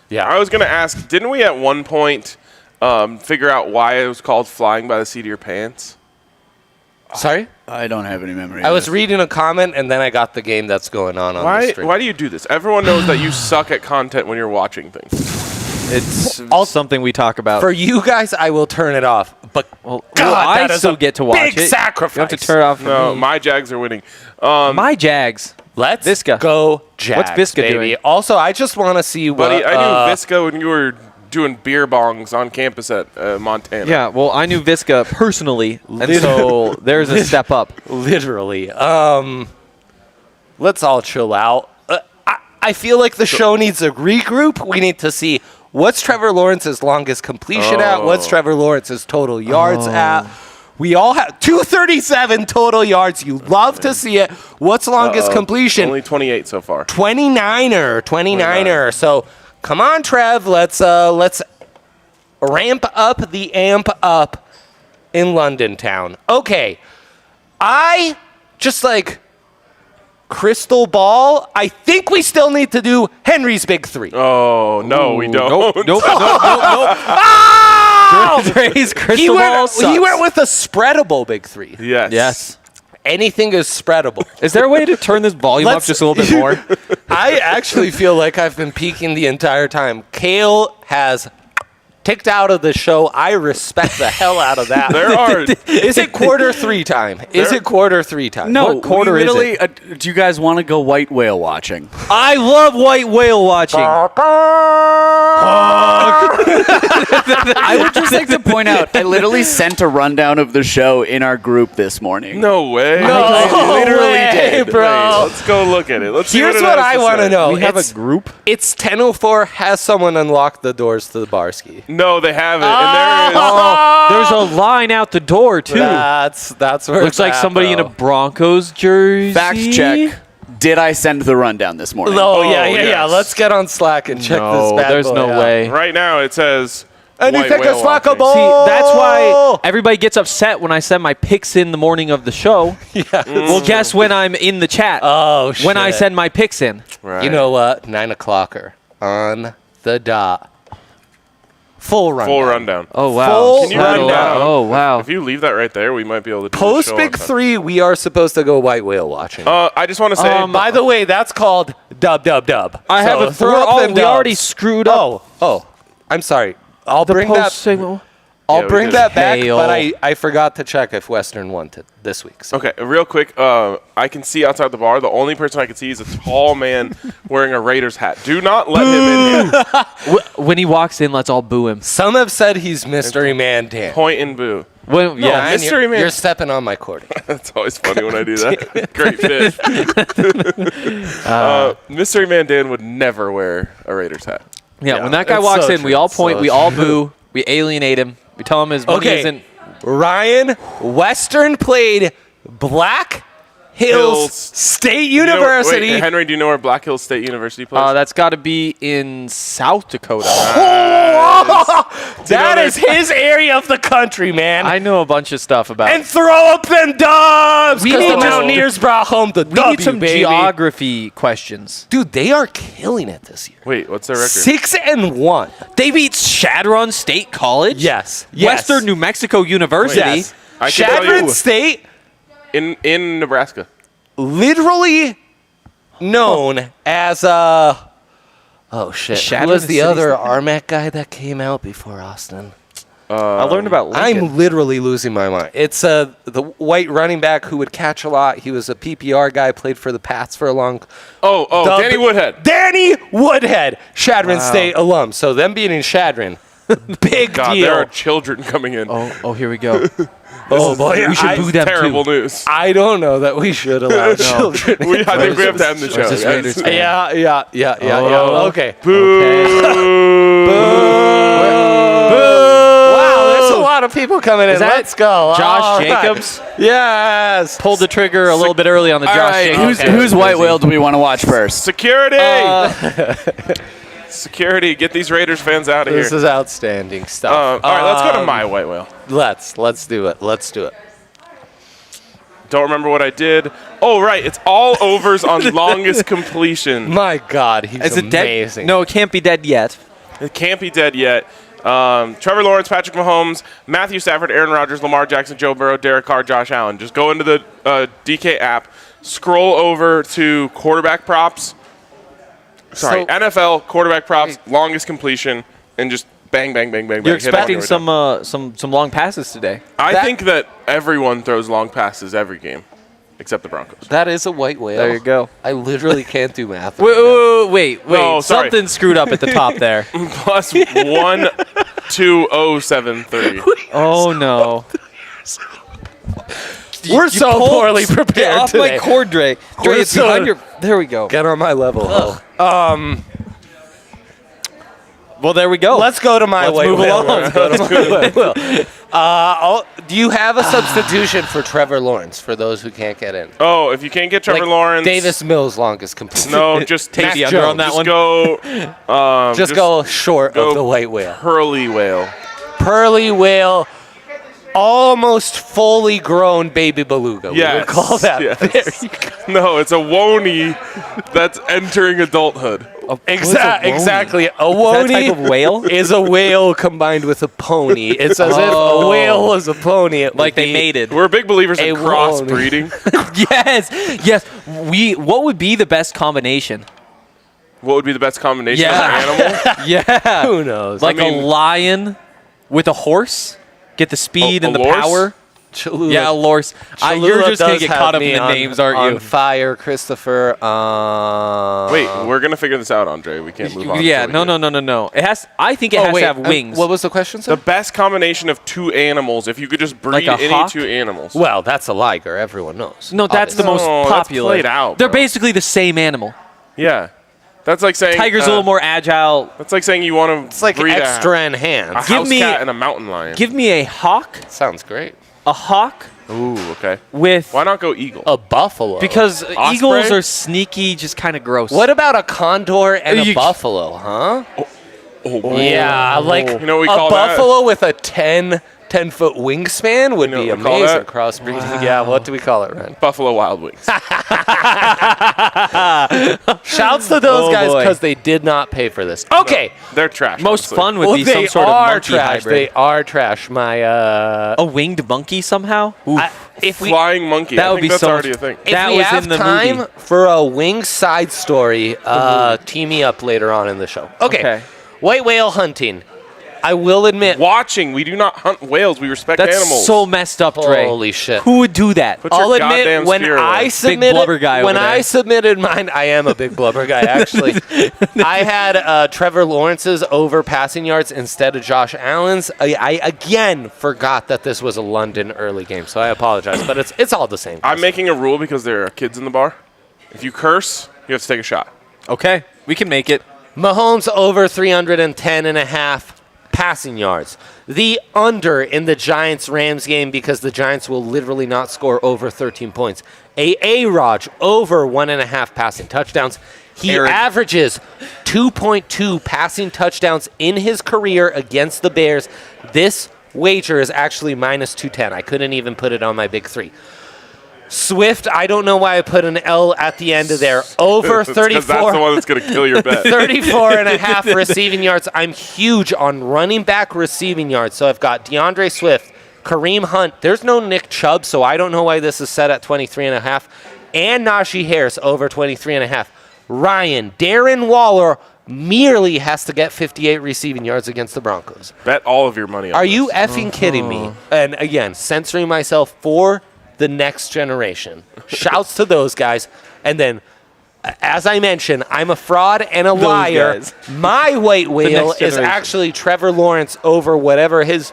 B: Yeah.
A: I was going to ask, didn't we at one point figure out why it was called flying by the seat of your pants?
B: Sorry?
D: I don't have any memory.
B: I
D: of
B: was
D: this.
B: reading a comment and then I got the game that's going on the
A: Why
B: stream.
A: do you do this? Everyone knows that you suck at content when you're watching things.
C: It's
B: I'll-
C: something we talk about.
B: For you guys, I will turn it off. But
C: well,
B: God,
C: I
B: that is
C: still
B: a
C: get to watch
B: big
C: it.
B: sacrifice.
C: You have to turn it off for
A: No,
C: me.
A: my Jags are winning.
C: My Jags.
B: Let's
C: Visca.
B: go Jags,
C: What's Visca
B: baby.
C: doing?
B: Also, I just want to see what...
A: Buddy, I knew Visca when you were doing beer bongs on campus at Montana.
C: Yeah, well, I knew Visca personally, and so there's a step up.
B: Literally. Let's all chill out. I feel like the show needs a regroup. We need to see what's Trevor Lawrence's longest completion at, what's Trevor Lawrence's total yards at. We all have 237 total yards. You love to see it. What's longest completion?
A: Only 28 so far.
B: 29er. So come on, Trev. Let's ramp up the amp up in London town. Okay. I just like crystal ball. I think we still need to do Henry's big three.
A: Oh, no, we don't.
C: Nope. Dre's crystal ball sucks.
B: He went with a spreadable big three.
A: Yes.
C: Yes.
B: Anything is spreadable.
C: Is there a way to turn this volume up
B: Let's-
C: just a little bit more?
B: I actually feel like I've been peaking the entire time. Kale has ticked out of the show. I respect the hell out of that.
A: There are.
B: Is it quarter three time? Is it quarter three time?
D: No,
C: What quarter
D: we
C: is
D: literally, do you guys want to go white whale watching?
C: I love white whale watching.
D: I would just like to point out, I literally sent a rundown of the show in our group this morning.
A: No way.
B: No
A: Literally
B: way,
A: did.
B: bro.
A: Wait, let's go look at it. Let's see
B: Here's
A: it
B: what
A: has
B: I want to
A: say.
B: know.
C: We have a
B: It's-
C: group.
B: It's 10:04. Has someone unlocked the doors to the bar ski?
A: No, they haven't. And there is.
C: Oh, there's a line out the door, too.
B: That's where
C: Looks
B: it's
C: like
B: at,
C: somebody in a
B: bro.
C: Broncos jersey.
D: Fact check. Did I send the rundown this morning?
B: Oh,
A: Oh,
B: yeah.
A: yes.
B: Let's get on Slack and check this
C: No,
B: bad
C: there's
B: boy
C: no
B: out.
C: way.
A: Right now it says.
B: Anything
A: white whale
B: is
A: watching.
B: slackable.
C: See, that's why everybody gets upset when I send my picks in the morning of the show.
B: Yeah.
C: Well, guess when I'm in the chat?
B: Oh, shit.
C: When I send my picks in.
A: Right.
B: You know what? 9 o'clocker on the dot. Full rundown.
A: Full rundown.
C: Oh, wow.
B: Full
A: Can you
B: rundown.
A: run down?
C: Oh, wow.
A: If you leave that right there, we might be able to do
B: Post
A: the show
B: Big
A: on time.
B: Three, we are supposed to go white whale watching.
A: I just want to say.
B: By the way, that's called dub.
C: I have
B: So
C: a throw.
B: up
C: Oh,
B: them
C: we already
B: dubs.
C: screwed up.
B: Oh. I'm sorry. I'll bring
C: Post
B: that.
C: signal.
B: I'll
A: we
B: bring
A: did.
B: that back,
C: Hail.
B: but I forgot to check if Western won this week. So.
A: Okay, real quick. I can see outside the bar. The only person I can see is a tall man wearing a Raiders hat. Do not let him in here.
C: When he walks in, let's all boo him.
B: Some have said he's Mystery Man Dan.
A: Point and boo.
C: When,
A: No,
C: yeah.
B: Ryan,
A: Mystery
B: you're,
A: Man.
B: You're stepping on my cord.
A: That's always funny when I do that. Great fit. Mystery Man Dan would never wear a Raiders hat.
C: Yeah, when that guy
B: it's
C: walks
B: so
C: in, we
B: true.
C: all point,
B: So
C: we all
B: true.
C: boo, we alienate him. We tell him his money
B: Okay.
C: isn't.
B: Ryan, Western played Black Hills
A: Hills.
B: State
A: You know-
B: University.
A: wait, Henry, do you know where Black Hills State University plays?
C: That's got to be in South Dakota.
B: That is his area of the country, man.
C: I know a bunch of stuff about
B: And throw up them dubs
C: We
B: because
C: need
B: the
C: to-
B: Mountaineers brought home the
C: We
B: W,
C: need some
B: baby.
C: geography questions.
B: Dude, they are killing it this year.
A: Wait, what's their record?
B: 6-1.
C: They beat Shadron State College.
B: Yes.
C: Western New Mexico University.
B: Yes.
A: I can tell
B: Shadron
A: you-
B: State,
A: In Nebraska.
B: literally known as oh shit. Who
C: Shadron
B: was the
C: City
B: other
C: State.
B: RMAC guy that came out before Austin?
C: I learned about Lincoln.
B: I'm literally losing my mind. It's the white running back who would catch a lot. He was a PPR guy, played for the Pats for a long.
A: Oh, Danny Woodhead.
B: Danny Woodhead, Shadron State alum. So them beating Shadron, big
A: God,
B: deal.
A: there are children coming in.
C: Oh, here we go.
B: Oh boy,
C: we should boo them
A: Terrible
C: too.
A: news.
B: I don't know that we should allow children.
A: I think we have to end the show.
C: this
A: guys.
C: Raiders fan?
B: Yeah. Okay.
A: Boo.
B: Wow, there's a lot of people coming in.
C: that
B: Let's go.
C: Josh
B: All right.
C: Jacobs?
B: Yes.
C: Pulled the trigger a little bit early on the
D: All
C: Josh
D: right,
C: Jacobs.
D: who's white whale do we want to watch first?
A: Security. Security. Get these Raiders fans out of here.
B: This is outstanding stuff.
A: All right, let's go to my white whale.
B: Let's do it. Let's do it.
A: Don't remember what I did. Oh, right. It's all overs on longest completion.
B: My God, he's
C: Is it
B: amazing.
C: dead? No, it can't be dead yet.
A: It can't be dead yet. Trevor Lawrence, Patrick Mahomes, Matthew Stafford, Aaron Rodgers, Lamar Jackson, Joe Burrow, Derek Carr, Josh Allen. Just go into the DK app, scroll over to quarterback props. Sorry,
B: So-
A: NFL quarterback props, longest completion, and just bang, bang, bang, bang, bang.
C: You're
A: hit it all the
C: expecting
A: way down.
C: some long passes today.
A: I think that everyone throws long passes every game, except the Broncos.
B: That is a white whale.
C: There you go.
B: I literally can't do math.
C: Wait.
A: No, sorry.
C: Something screwed up at the top there.
A: Plus 12073.
C: Oh no.
B: We're so
C: pulled-
B: poorly
C: Get
B: prepared
C: off
B: today.
C: my cord, Dre. Dre,
B: We're
C: it's
B: so-
C: behind your. There we go.
B: Get on my level.
C: Well, there we go.
B: Let's go to my white
C: move
B: whale.
C: along.
B: Let's go to my white whale. Do you have a substitution for Trevor Lawrence for those who can't get in?
A: Oh, if you can't get Trevor
B: Like
A: Lawrence.
B: Davis Mills longest complete.
A: No, just
C: Take
A: Mac
C: the under on that
A: Just
C: one.
A: go.
B: just go short
A: go
B: of the white whale.
A: Pearly whale.
B: Pearly whale, almost fully grown baby beluga. We
A: Yes.
B: would call that.
A: Yes.
B: There you go.
A: No, it's a wony that's entering adulthood.
B: Exactly. A
C: Is that a
B: wony
C: type of whale?
B: is a whale combined with a pony. It's as if a whale was a pony. It
C: Like
B: would
C: they
B: be-
C: mated.
A: We're big believers in
B: A
A: crossbreeding.
C: Yes. What would be the best combination?
A: What would be the best combination
C: Yeah.
A: of an animal?
C: Yeah.
B: Who knows?
C: Like
A: I mean-
C: a lion with a horse. Get the speed
A: A
C: and the
A: lorse?
C: power.
B: Cholula.
C: Yeah, a lorse. You're just going to get caught up in the names, aren't
B: on
C: you?
B: fire, Christopher.
A: Wait, we're gonna figure this out, Andre. We can't move on.
C: Yeah,
A: until we
C: no.
A: do it.
C: It has. I think it has to have wings.
B: What was the question, sir?
A: The best combination of two animals. If you could just breed
C: Like a
A: any
C: hawk?
A: two animals.
B: Well, that's a liger. Everyone knows.
C: No, that's the most
A: No, that's
C: popular.
A: played out,
C: They're
A: bro.
C: basically the same animal.
A: Yeah, that's like saying
C: Tiger's a little more agile.
A: That's like saying you want to
B: It's like
A: breed
B: extra
A: a
B: enhanced.
C: Give
A: house
C: me-
A: cat and a mountain lion.
C: Give me a hawk.
B: Sounds great.
C: A hawk
A: Ooh, okay.
C: with
A: Why not go eagle?
B: A buffalo.
C: because
A: Osprey?
C: eagles are sneaky, just kind of gross.
B: What about a condor and a
C: You-
B: buffalo, huh?
A: Oh,
B: Yeah, like
A: You know what we
B: a
A: call that?
B: buffalo with a 10-foot wingspan would
A: You know
B: be
A: what we call
B: amazing.
A: that?
B: Crossbreeding. Yeah, what do we call it, Ren?
A: Buffalo Wild Wings.
B: Shouts to those
C: Oh,
B: guys
C: boy.
B: because they did not pay for this. Okay.
A: They're trash.
C: Most
A: honestly.
C: fun would
B: Well,
C: be
B: they
C: some sort of
B: are
C: monkey
B: trash.
C: hybrid.
B: They are trash. My
C: A winged monkey somehow. Oof.
B: if we
A: Flying monkey.
C: That
A: I
C: would
A: think
C: be
A: that's
C: so
A: already a
C: much-
A: thing.
B: if
C: that
B: we
C: was
B: have
C: in the
B: time
C: movie.
B: for a wing side story, tee me up later on in the show. Okay.
C: Okay.
B: White whale hunting. I will admit,
A: Watching, we do not hunt whales. We respect
C: That's
A: animals.
C: so messed up, Dre.
B: holy shit.
C: Who would do that?
A: Put your
B: I'll admit,
A: goddamn
B: when
A: spear away.
B: I submitted,
C: blubber guy
B: when
C: over
B: I
C: there.
B: submitted mine, I am a big blubber guy, actually. I had Trevor Lawrence's over passing yards instead of Josh Allen's. I again forgot that this was a London early game, so I apologize, but it's all the same.
A: I'm making a rule because there are kids in the bar. If you curse, you have to take a shot.
C: Okay, we can make it.
B: Mahomes over 310.5 passing yards. The under in the Giants-Rams game because the Giants will literally not score over 13 points. A-Raj over 1.5 passing touchdowns. He
C: Aaron.
B: averages 2.2 passing touchdowns in his career against the Bears. This wager is actually minus 210. I couldn't even put it on my big three. Swift, I don't know why I put an L at the end of there. Over
A: It's 'cause that's the
B: 34.
A: one that's going to kill your bet.
B: 34.5 receiving yards. I'm huge on running back receiving yards. So I've got DeAndre Swift, Kareem Hunt. There's no Nick Chubb, so I don't know why this is set at 23.5. And Najee Harris over 23.5. Ryan, Darren Waller merely has to get 58 receiving yards against the Broncos.
A: Bet all of your money on
B: Are
A: this.
B: you effing kidding me? And again, censoring myself for the next generation. Shouts to those guys. And then, as I mentioned, I'm a fraud and a liar.
C: guys.
B: My white whale
C: next
B: is
C: generation.
B: actually Trevor Lawrence over whatever his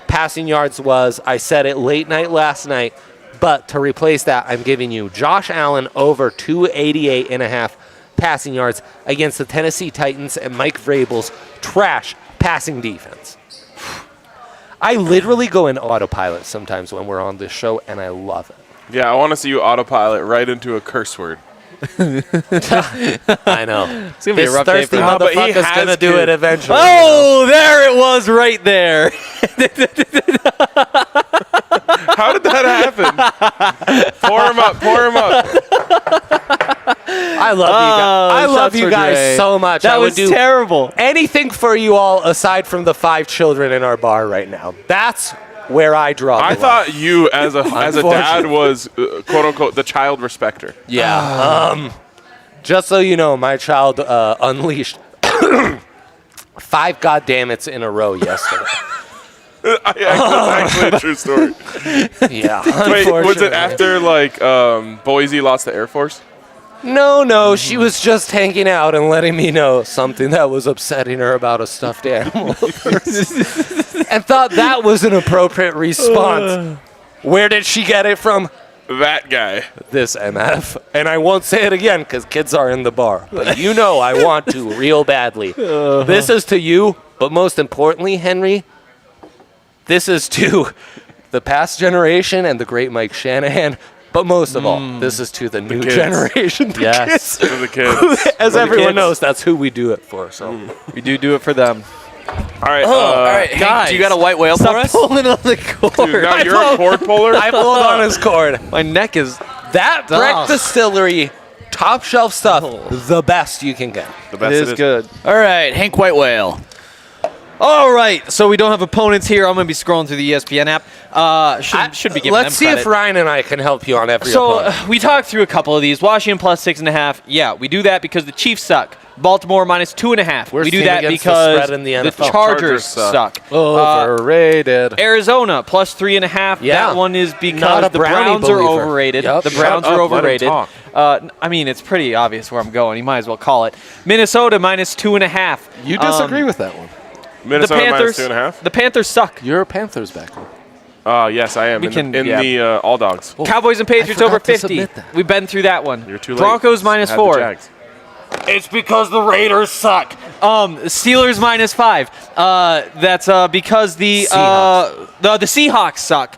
B: passing yards was. I said it late night last night. But to replace that, I'm giving you Josh Allen over 288.5 passing yards against the Tennessee Titans and Mike Vrabel's trash passing defense. I literally go in autopilot sometimes when we're on this show, and I love it.
A: Yeah, I want to see you autopilot right into a curse word.
B: I know.
C: It's going to be a
B: This
C: rough day
B: thirsty
C: for him.
A: but he
B: motherfucker's
A: has
B: going to do
A: kids.
B: it eventually.
C: Oh, there it was right there.
A: How did that happen? Pour him up. Pour him up.
B: I love you guys. I love
C: shots
B: you
C: for
B: guys
C: Dre.
B: so much.
C: That
B: I would
C: was
B: do
C: terrible.
B: anything for you all aside from the 5 children in our bar right now. That's where I draw the
A: I
B: line.
A: thought you, as a dad,
B: Unfortunately.
A: was quote unquote the child respecter.
B: Yeah. Just so you know, my child unleashed 5 goddammits in a row yesterday.
A: That's actually a true story.
B: Yeah.
A: Wait, was it
B: unfortunately.
A: after Boise lost the Air Force?
B: No, she was just hanging out and letting me know something that was upsetting her about a stuffed animal. And thought that was an appropriate response. Where did she get it from?
A: That guy.
B: This MF. And I won't say it again because kids are in the bar. But you know I want to real badly. This is to you, but most importantly, Henry, this is to the past generation and the great Mike Shanahan. But most of all, this is to the new
A: kids.
B: generation. The
C: Yes.
A: For the kids.
B: kids. As everyone
C: kids.
B: knows, that's who we do it for. So
C: We do it for them.
A: All right.
D: All right, Hank,
C: guys,
D: do you got a white whale for
C: Stop
D: us?
C: pulling on the cord.
A: Dude, now you're a cord puller?
B: I pulled on his cord.
C: My neck is...
B: That Breck
C: Ugh.
B: Distillery, top shelf stuff, the best you can get.
A: The
C: It
A: best
C: is good.
D: All right, Hank White Whale.
C: All right, so we don't have opponents here. I'm going to be scrolling through the E ESPN app. Should be giving
B: Let's
C: them
B: see
C: credit.
B: if Ryan and I can help you on every
C: So
B: opponent.
C: we talked through a couple of these. Washington plus 6.5. Yeah, we do that because the Chiefs suck. Baltimore minus 2.5.
B: Worst
C: We do
B: team
C: that
B: against the
C: because
B: spread in the NFL.
C: Chargers
A: Chargers
C: suck.
B: Overrated.
C: Arizona plus 3.5.
B: Yeah.
C: That one is
B: Not
C: because
B: a
C: the
B: Brownie
C: Browns are
B: believer.
C: overrated.
B: Yep.
C: The
B: Shut
C: Browns
A: up,
C: are
A: let him
C: overrated.
A: talk.
C: I mean, it's pretty obvious where I'm going. You might as well call it. Minnesota minus 2.5.
B: You disagree with that one.
A: Minnesota
C: the Panthers,
A: minus 2.5.
C: The Panthers suck.
B: You're a Panthers backer.
A: Yes, I am.
C: We
A: in
C: can-
A: the All Dogs.
C: Cowboys and Patriots
B: I
C: over
B: forgot to
C: 50.
B: submit that.
C: We've been through that one.
A: You're too late.
C: Broncos minus
A: Had the
C: 4.
A: Jags.
B: It's because the Raiders suck.
C: Steelers minus 5. That's because the Seahawks suck.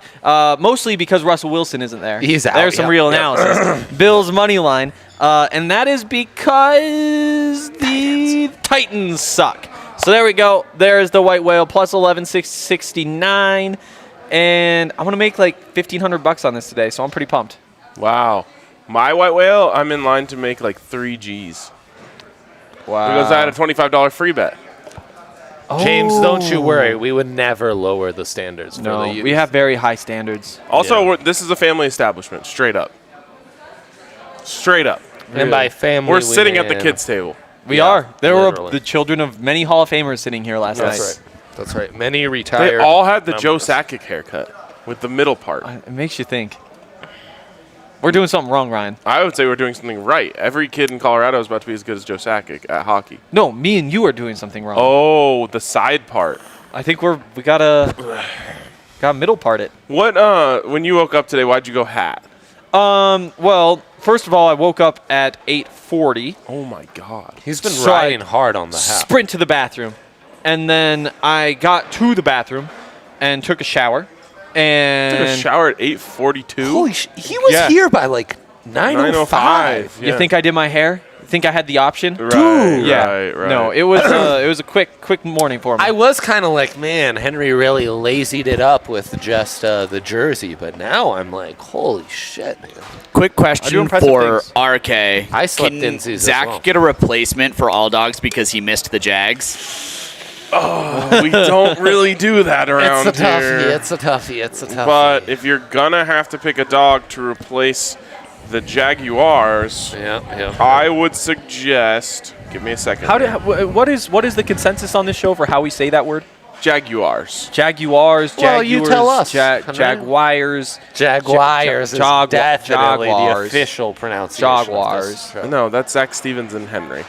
C: Mostly because Russell Wilson isn't there.
B: He's out,
C: There's some
B: yep,
C: real
B: yep.
C: analysis. Bills money line, and that is because the Titans suck. So there we go. There's the white whale plus 11,669, and I'm gonna make like $1,500 on this today. So I'm pretty pumped.
A: Wow. My white whale, I'm in line to make like 3 G's.
C: Wow.
A: Because I had a $25 free bet.
B: James, don't you worry. We would never lower the standards for
C: No,
B: the youth.
C: we have very high standards.
A: Also,
B: Yeah.
A: this is a family establishment, straight up. Straight up.
B: And by family,
A: We're
B: we
A: sitting at the
B: mean-
A: kids' table.
C: We
B: Yeah,
C: are. There were
B: literally.
C: the children of many Hall of Famers sitting here last
B: That's
C: night.
B: right. That's right. Many retired.
A: They all had the
B: members.
A: Joe Sakic haircut with the middle part.
C: It makes you think. We're doing something wrong, Ryan.
A: I would say we're doing something right. Every kid in Colorado is about to be as good as Joe Sakic at hockey.
C: No, me and you are doing something wrong.
A: Oh, the side part.
C: I think we gotta middle part it.
A: What? When you woke up today, why'd you go hat?
C: Well, first of all, I woke up at 8:40.
A: Oh my God.
B: He's been
C: So
B: riding hard on the hat.
C: Sprint to the bathroom, and then I got to the bathroom and took a shower. And
A: Took a shower at 8:42.
B: Holy he was
A: Yeah.
B: here by like 9:05.
C: You think I did my hair? Think I had the option?
A: Right,
C: Yeah.
A: right.
C: No, it was a quick morning for me.
B: I was kind of like, man, Henry really lazied it up with just the jersey, but now I'm like, holy shit, man.
D: Quick
C: I do
D: question
C: impressive
D: for
C: things.
D: RK.
B: I slept
D: Can
B: in season as
D: Zach
B: well.
D: get a replacement for All Dogs because he missed the Jags?
A: We don't really do that around
B: It's a toughie.
A: here.
B: It's a toughie. It's a toughie.
A: But if you're gonna have to pick a dog to replace the Jaguars,
B: yeah.
A: I would suggest. Give me a second.
C: what is the consensus on this show for how we say that word?
A: Jaguars?
C: Jaguars,
B: Well, you tell us, Henry.
C: Jaguars,
B: Jaguars is definitely the
C: Jaguars.
B: official pronunciation. of
C: Jaguars.
B: this show.
A: No, that's Zach Stevens and Henry.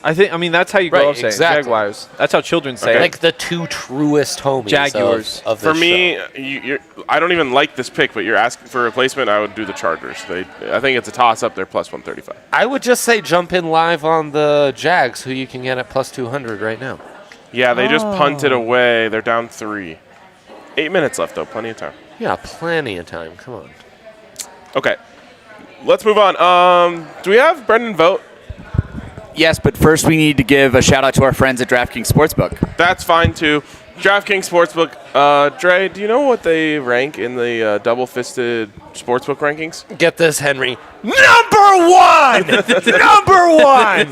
C: I mean that's how you
B: Right,
C: grow up saying
B: exactly.
C: Jaguars. That's how children say
A: Okay.
C: it.
B: Like the two truest homies
C: Jaguars.
B: of
A: For
B: this
A: me,
B: show.
A: I don't even like this pick, but you're asking for a replacement. I would do the Chargers. I think it's a toss-up. They're plus 135.
B: I would just say jump in live on the Jags, who you can get at plus 200 right now.
A: Yeah, they just punted away. They're down 3. 8 minutes left, though. Plenty of time.
B: Yeah, plenty of time. Come on.
A: Okay, let's move on. Do we have Brendan vote?
D: Yes, but first we need to give a shout out to our friends at DraftKings Sportsbook.
A: That's fine too. DraftKings Sportsbook. Dre, do you know what they rank in the double-fisted sportsbook rankings?
B: Get this, Henry. Number one! Number one!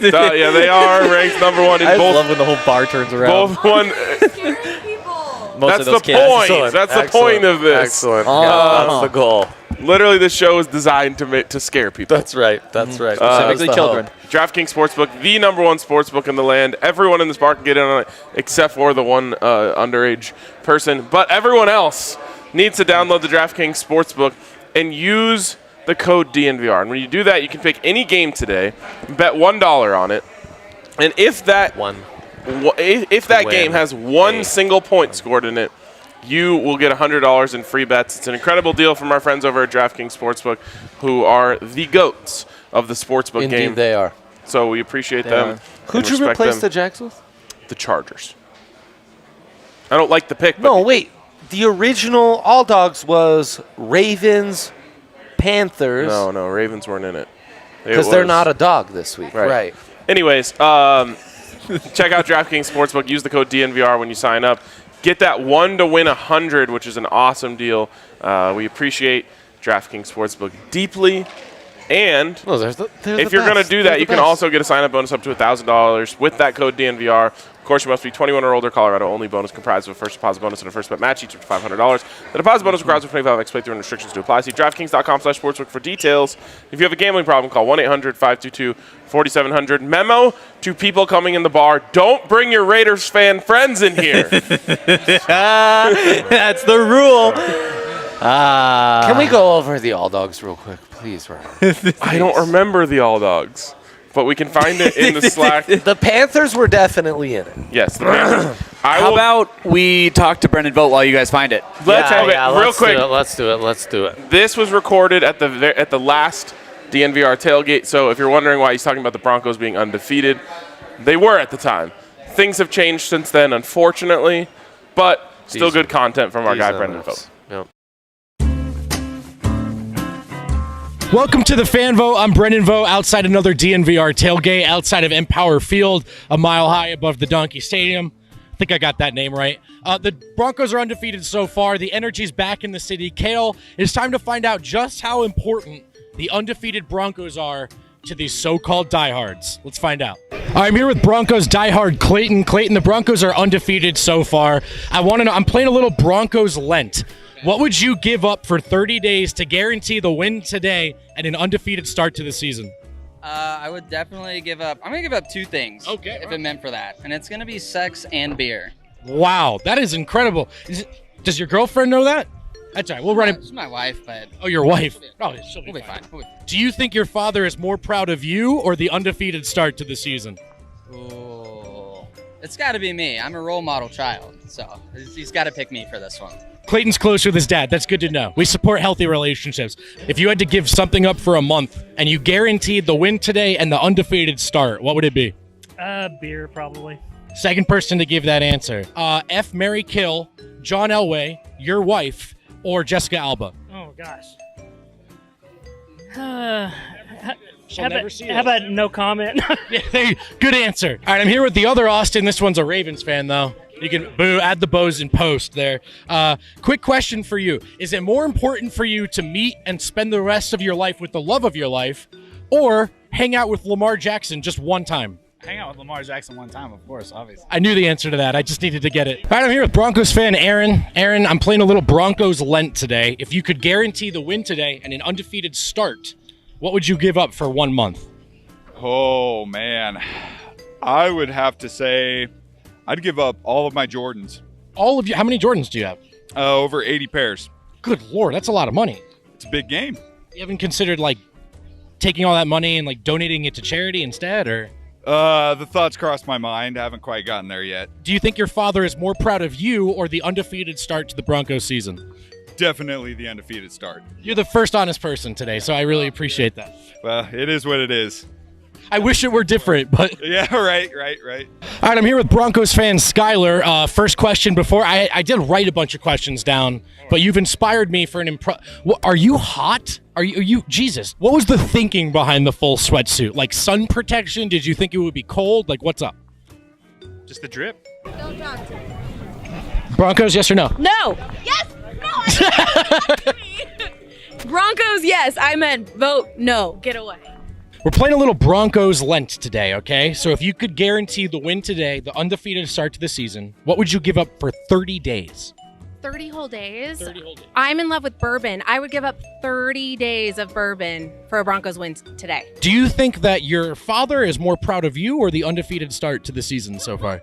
A: Yeah, they are ranked number one in
C: I
A: both.
C: love when the whole bar turns around.
A: Both one.
E: Scaring people.
C: Most
A: That's
C: of those
A: the
C: kids.
A: point. That's the point of this.
B: Excellent.
C: Oh.
B: Yeah, that's the goal.
A: Literally, this show is designed to scare people.
B: That's right. That's right.
C: Specifically
B: That's the
C: children.
B: hope.
A: DraftKings Sportsbook, the number one sportsbook in the land. Everyone in this bar can get in on it, except for the one underage person. But everyone else needs to download the DraftKings Sportsbook and use the code DNVR. And when you do that, you can pick any game today, bet $1 on it, and if that
B: Win.
A: game has one
B: Game.
A: single point scored in it, you will get $100 in free bets. It's an incredible deal from our friends over at DraftKings Sportsbook, who are the GOATs of the sportsbook
B: Indeed,
A: game.
B: they are.
A: So we appreciate
C: They
A: them.
C: are.
B: Who'd
A: and
B: you
A: respect
B: replace
A: them.
B: the Jags with?
A: The Chargers. I don't like the pick. But
B: No, wait. The original All Dogs was Ravens, Panthers.
A: No, Ravens weren't in it.
B: Because they're not a dog this week.
A: Right. Anyways, check out DraftKings Sportsbook. Use the code DNVR when you sign up. Get that 1 to win 100, which is an awesome deal. We appreciate DraftKings Sportsbook deeply. And
B: No,
A: if you're going to do that, you can also get a sign-up bonus up to $1,000 with that code DNVR. Of course, you must be 21 or older. Colorado only. Bonus comprised of a first deposit bonus and a first bet match, each up to $500. The deposit bonus requires a 25x playthrough and restrictions to apply. See DraftKings.com/sportsbook for details. If you have a gambling problem, call 1-800-522-4700. Memo to people coming in the bar: don't bring your Raiders fan friends in here.
C: That's the rule.
B: Can we go over the All Dogs real quick, please, Ryan?
A: I don't remember the All Dogs, but we can find it in the Slack.
B: The Panthers were definitely in it.
A: Yes, the Panthers.
D: How about we talk to Brendan Vogt while you guys find it?
A: Let's real quick.
B: Let's do it.
A: This was recorded at the last DNVR tailgate. So if you're wondering why he's talking about the Broncos being undefeated, they were at the time. Things have changed since then, unfortunately, but still good content from our guy Brendan Vogt.
B: Yep.
F: Welcome to the Fan Vote. I'm Brendan Vogt outside another DNVR tailgate outside of Empower Field, a mile high above the Donkey Stadium. I think I got that name right. The Broncos are undefeated so far. The energy's back in the city. Kale, it's time to find out just how important the undefeated Broncos are to these so-called diehards. Let's find out. I'm here with Broncos diehard Clayton. Clayton, the Broncos are undefeated so far. I want to know, I'm playing a little Broncos Lent. What would you give up for 30 days to guarantee the win today and an undefeated start to the season?
G: I would definitely give up. I'm going to give up two things.
F: Okay.
G: If it meant for that. And it's going to be sex and beer.
F: Wow, that is incredible. Does your girlfriend know that? That's all right. We'll run it.
G: It's my wife, but
F: Oh, your wife. Oh, she'll
G: we'll be fine.
F: Do you think your father is more proud of you or the undefeated start to the season?
G: Ooh. It's got to be me. I'm a role model child, so he's got to pick me for this one.
F: Clayton's close with his dad. That's good to know. We support healthy relationships. If you had to give something up for a month and you guaranteed the win today and the undefeated start, what would it be?
H: Beer, probably.
F: Second person to give that answer. F. Mary Kill, John Elway, your wife, or Jessica Alba.
H: Oh, gosh.
F: She'll never see
H: How about no comment?
F: Yeah, good answer. All right, I'm here with the other Austin. This one's a Ravens fan, though. You can add the bows in post there. Quick question for you. Is it more important for you to meet and spend the rest of your life with the love of your life or hang out with Lamar Jackson just one time?
I: Hang out with Lamar Jackson one time, of course, obviously.
F: I knew the answer to that. I just needed to get it. All right, I'm here with Broncos fan Aaron. Aaron, I'm playing a little Broncos Lent today. If you could guarantee the win today and an undefeated start, what would you give up for 1 month?
J: Oh, man. I would have to say I'd give up all of my Jordans.
F: All of you? How many Jordans do you have?
J: Over 80 pairs.
F: Good Lord, that's a lot of money.
J: It's a big game.
F: You haven't considered, like, taking all that money and, like, donating it to charity instead, or?
J: The thoughts crossed my mind. I haven't quite gotten there yet.
F: Do you think your father is more proud of you or the undefeated start to the Broncos season?
J: Definitely the undefeated start.
F: You're the first honest person today, so I really appreciate that.
J: Well, it is what it is.
F: I wish it were different, but...
J: Yeah, right.
F: All right, I'm here with Broncos fan Skyler. First question before... I did write a bunch of questions down, but you've inspired me for an Are you hot? Are you... Jesus. What was the thinking behind the full sweatsuit? Like sun protection? Did you think it would be cold? Like, what's up?
I: Just the drip.
E: Don't talk to me.
F: Broncos, yes or no?
E: No. Yes. No. I Broncos, yes. I meant vote no. Get away.
F: We're playing a little Broncos Lent today, okay? So if you could guarantee the win today, the undefeated start to the season, what would you give up for 30 days?
K: 30 whole days?
F: 30 whole days.
K: I'm in love with bourbon. I would give up 30 days of bourbon for a Broncos win today.
F: Do you think that your father is more proud of you or the undefeated start to the season so far?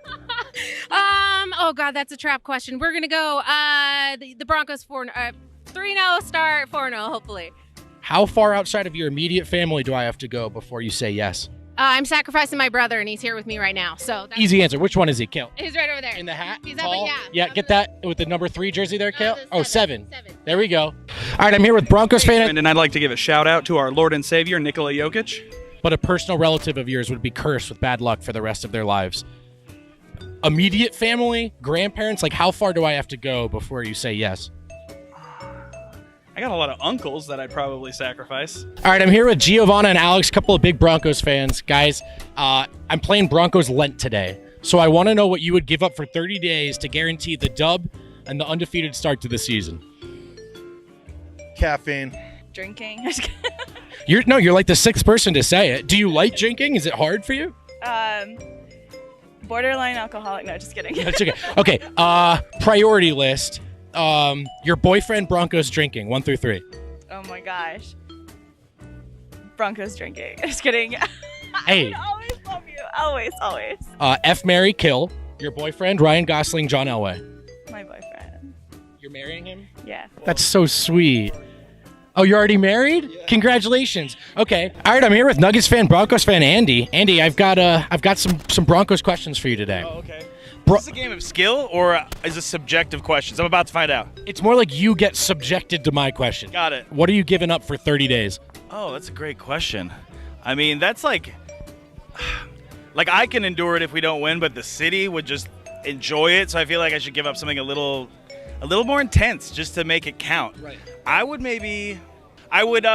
K: Oh God, that's a trap question. We're gonna go the Broncos 3-0 start, 4-0 hopefully.
F: How far outside of your immediate family do I have to go before you say yes?
K: I'm sacrificing my brother, and he's here with me right now. So that's
F: Easy answer. Which one is he, Kale?
K: He's right over there.
F: In the hat?
K: He's
F: Tall?
K: up,
F: Yeah,
K: up
F: get
K: in
F: that with the number 3 jersey there, Kale?
K: the
F: Oh,
K: seven.
F: 7. There we go. All right, I'm here with Broncos fan.
I: And I'd like to give a shout out to our Lord and Savior, Nikola Jokic.
F: But a personal relative of yours would be cursed with bad luck for the rest of their lives. Immediate family, grandparents, like how far do I have to go before you say yes?
I: I got a lot of uncles that I'd probably sacrifice.
F: All right, I'm here with Giovanna and Alex, a couple of big Broncos fans. Guys, I'm playing Broncos Lent today, so I want to know what you would give up for 30 days to guarantee the dub and the undefeated start to the season.
L: Caffeine.
E: Drinking.
F: You're like the 6th person to say it. Do you like drinking? Is it hard for you?
E: Borderline alcoholic. No, just kidding.
F: That's okay. Okay, priority list. Your boyfriend Broncos drinking, 1 through 3.
E: Oh my gosh. Broncos drinking. Just kidding.
F: Hey.
E: I always love you. Always, always.
F: F. Mary Kill. Your boyfriend Ryan Gosling, John Elway.
E: My boyfriend.
F: You're marrying him?
E: Yeah.
F: That's so sweet. Oh, you're already married? Yeah. Congratulations. Okay. All right, I'm here with Nuggets fan, Broncos fan Andy. Andy, I've got some Broncos questions for you today.
I: Oh, okay. Is this a game of skill or is this subjective questions? I'm about to find out.
F: It's more like you get subjected to my question.
I: Got it.
F: What are you giving up for 30 days?
I: Oh, that's a great question. I mean, that's like I can endure it if we don't win, but the city would just enjoy it. So I feel like I should give up something a little more intense just to make it count.
F: Right.
I: I would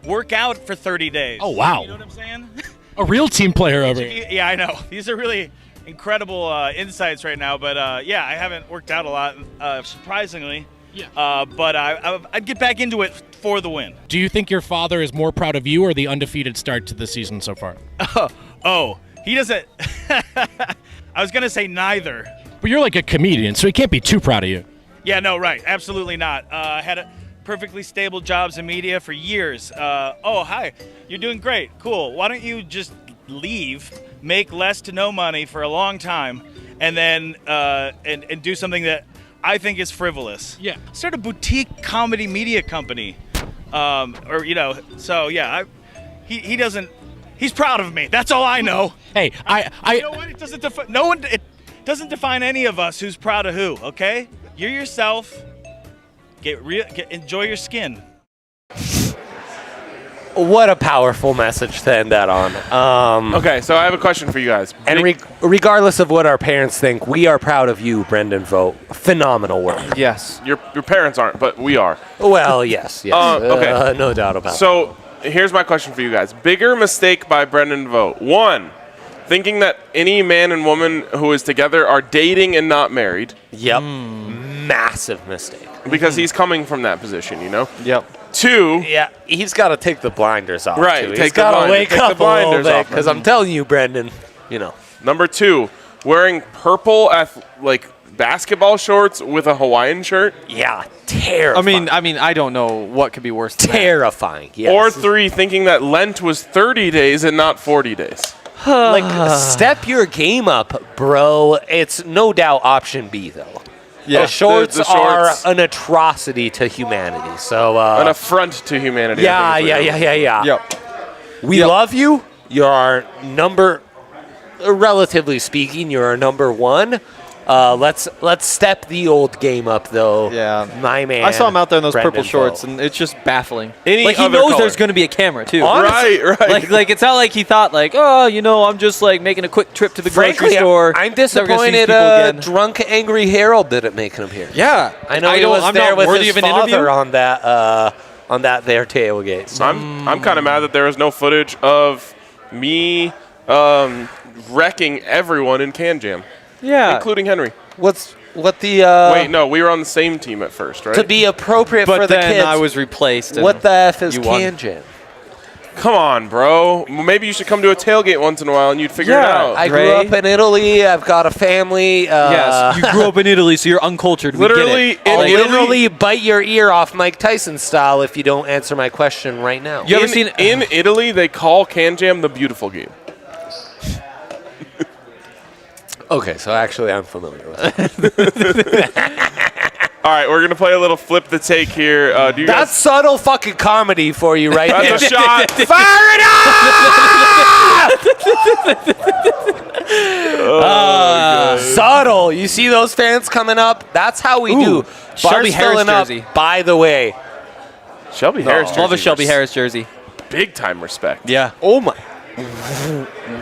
I: work out for 30 days.
F: Oh, wow.
I: You know what I'm saying?
F: A real team player over here.
I: Yeah, I know. These are really incredible insights right now, but yeah, I haven't worked out a lot, surprisingly.
F: Yeah.
I: But I'd get back into it for the win.
F: Do you think your father is more proud of you or the undefeated start to the season so far?
I: Oh, he doesn't. I was going to say neither.
F: But you're like a comedian, so he can't be too proud of you.
I: Yeah, no, right. Absolutely not. Had a perfectly stable jobs in media for years. Oh, hi. You're doing great. Cool. Why don't you just leave, make less to no money for a long time, and then and do something that I think is frivolous.
F: Yeah.
I: Start a boutique comedy media company, or So yeah, he doesn't. He's proud of me. That's all I know.
F: Hey,
I: You know what? It doesn't It doesn't define any of us who's proud of who. Okay, you're yourself. Enjoy your skin.
B: What a powerful message to end that on.
A: Okay, so I have a question for you guys.
B: And regardless of what our parents think, we are proud of you, Brendan Vogt. Phenomenal work.
C: Yes.
A: Your parents aren't, but we are.
B: Well, yes.
A: Okay.
B: No doubt about it.
A: So here's my question for you guys. Bigger mistake by Brendan Vogt. 1, thinking that any man and woman who is together are dating and not married.
B: Yep. Massive mistake.
A: Because he's coming from that position,
C: Yep.
A: 2,
B: Yeah, he's got to take the blinders off.
A: Right,
B: Too.
A: take
B: He's
A: the
B: got to
A: blind-
B: wake
A: take the
B: up a little
A: blinders
B: bit
A: off,
B: because I'm telling you, Brendan.
A: number 2, wearing purple basketball shorts with a Hawaiian shirt.
B: Yeah, terrifying.
C: I mean, I don't know what could be worse than
B: terrifying. Yes.
A: Or 3, thinking that Lent was 30 days and not 40 days.
B: Step your game up, bro. It's no doubt option B, though.
C: Yeah.
B: The shorts,
A: The shorts.
B: are an atrocity to humanity. So
A: An affront to humanity.
B: yeah.
C: Yep.
B: We love you. You're relatively speaking, you're our number 1. Let's step the old game up, though.
C: Yeah.
B: My man.
C: I saw him out there in those
B: Brendan
C: purple shorts,
B: Vogt.
C: and it's just baffling.
A: Any
C: Like, he
A: other
C: knows
A: color.
C: there's going to be a camera, too.
A: Right.
C: Like it's not like he thought, I'm just, making a quick trip to the grocery
B: Frankly,
C: store.
B: I'm
C: Never gonna see these
B: disappointed
C: people again.
B: drunk, angry Harold didn't make an appearance.
C: Yeah.
B: I know he was
C: I'm
B: there
C: not
B: with
C: worthy
B: his
C: of an
B: father
C: interview.
B: on that there tailgate. So
A: I'm kind of mad that there was no footage of me wrecking everyone in Can Jam,
C: Yeah.
A: including Henry.
B: what the
A: Wait, no, we were on the same team at first, right?
B: to be appropriate
C: But
B: for the
C: then
B: kids?
C: I was replaced. and
B: What the F is
C: you won.
B: Can Jam?
A: Come on, bro. Maybe you should come to a tailgate once in a while and you'd figure it
C: Yeah,
A: out.
B: I grew
C: Dre?
B: up in Italy. I've got a family.
C: Yes, you grew up in Italy, so you're uncultured.
A: Literally,
C: we get it.
B: I'll
A: in Italy,
B: literally bite your ear off Mike Tyson style if you don't answer my question right now.
C: You ever seen
A: in Italy, they call Can Jam the beautiful game.
B: Okay, so actually I'm familiar with it.
A: All right, we're going to play a little flip the take here. Do you
B: That's
A: guys...
B: subtle fucking comedy for you right there.
A: That's a shot.
B: Fire it up! Subtle. You see those fans coming up? That's how we do.
C: Shelby
B: Bars
C: Harris
B: filling up,
C: jersey.
B: by the way.
A: Shelby Harris jersey.
C: Love a Shelby Harris jersey.
A: Big time respect.
C: Yeah.
B: Oh my.